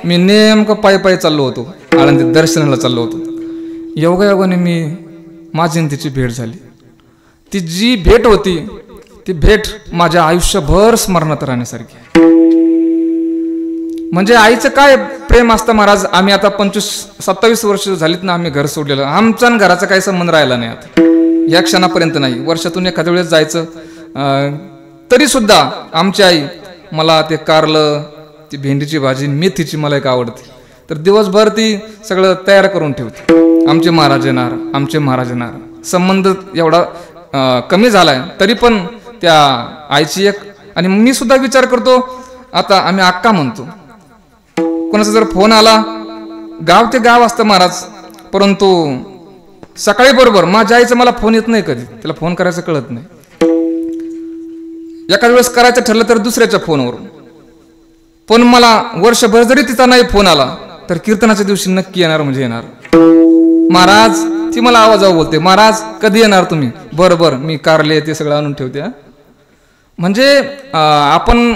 मी नेमकं पायी पायी चाललो होतो, आळंदीत दर्शनाला चाललो होतो. योगायोगाने माझी आणि तिची भेट झाली. ती जी भेट होती ती भेट माझ्या आयुष्यभर स्मरणात राहण्यासारखी आहे. म्हणजे आईचं काय प्रेम असतं महाराज. आम्ही आता 25-27 वर्ष झालीत ना आम्ही घर सोडलेलं. आमचा आणि घराचा काही संबंध राहिला नाही आता या क्षणापर्यंत नाही. वर्षातून एखाद्या वेळेस जायचं, तरी सुद्धा आमची आई मला ते कारलं, ती भेंडीची भाजी, मेथीची मला एक आवडते, तर दिवसभर ती सगळं तयार करून ठेवते. आमचे महाराज येणार, आमचे महाराज येणार. संबंध एवढा कमी झालाय तरी पण त्या आईची एक. आणि मी सुद्धा विचार करतो, आता आम्ही अक्का म्हणतो, कोणाचा जर फोन आला, गाव ते गाव असतं महाराज, परंतु सकाळी बरोबर माझ्या आईचा मला फोन येत नाही कधी, तिला फोन करायचं कळत नाही. एखाद्या वेळेस करायचं ठरलं तर दुसऱ्याच्या फोनवरून. पण मला वर्षभर जरी तिचा नाही फोन आला तर कीर्तनाच्या दिवशी नक्की येणार म्हणजे येणार. महाराज, ती मला आवाजावर बोलते, महाराज कधी येणार तुम्ही? बरं बरं, मी कारले ते सगळं आणून ठेवते. म्हणजे आपण,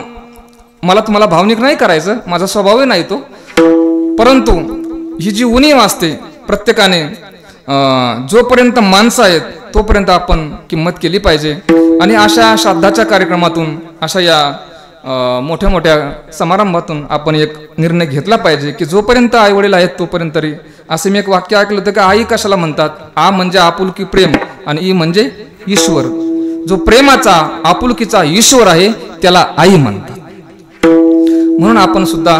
मला तुम्हाला भावनिक नाही करायचं, माझा स्वभावही नाही तो, परंतु ही जी उणीव असते प्रत्येकाने, जोपर्यंत माणसं आहेत तोपर्यंत आपण किंमत केली पाहिजे. आणि अशा श्राद्धाच्या कार्यक्रमातून, अशा या मोठ्या मोठ्या समारंभातून आपण एक निर्णय घेतला पाहिजे की जोपर्यंत आई वडील आहेत तोपर्यंत तरी. असं मी एक वाक्य ऐकलं होतं की आई कशाला म्हणतात? आ म्हणजे आपुलकी प्रेम आणि ई म्हणजे ईश्वर. जो प्रेमाचा आपुलकीचा ईश्वर आहे त्याला आई म्हणतात. म्हणून आपण सुद्धा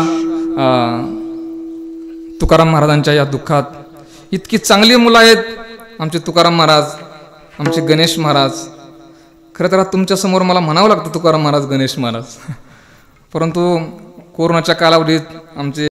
तुकाराम महाराजांच्या या दुःखात, इतकी चांगली मुलं आहेत आमचे तुकाराम महाराज, आमचे गणेश महाराज. खरं तर तुमच्या समोर मला म्हणावं लागतं तुकाराम महाराज, गणेश महाराज, परंतु कोरोनाच्या कालावधीत आमचे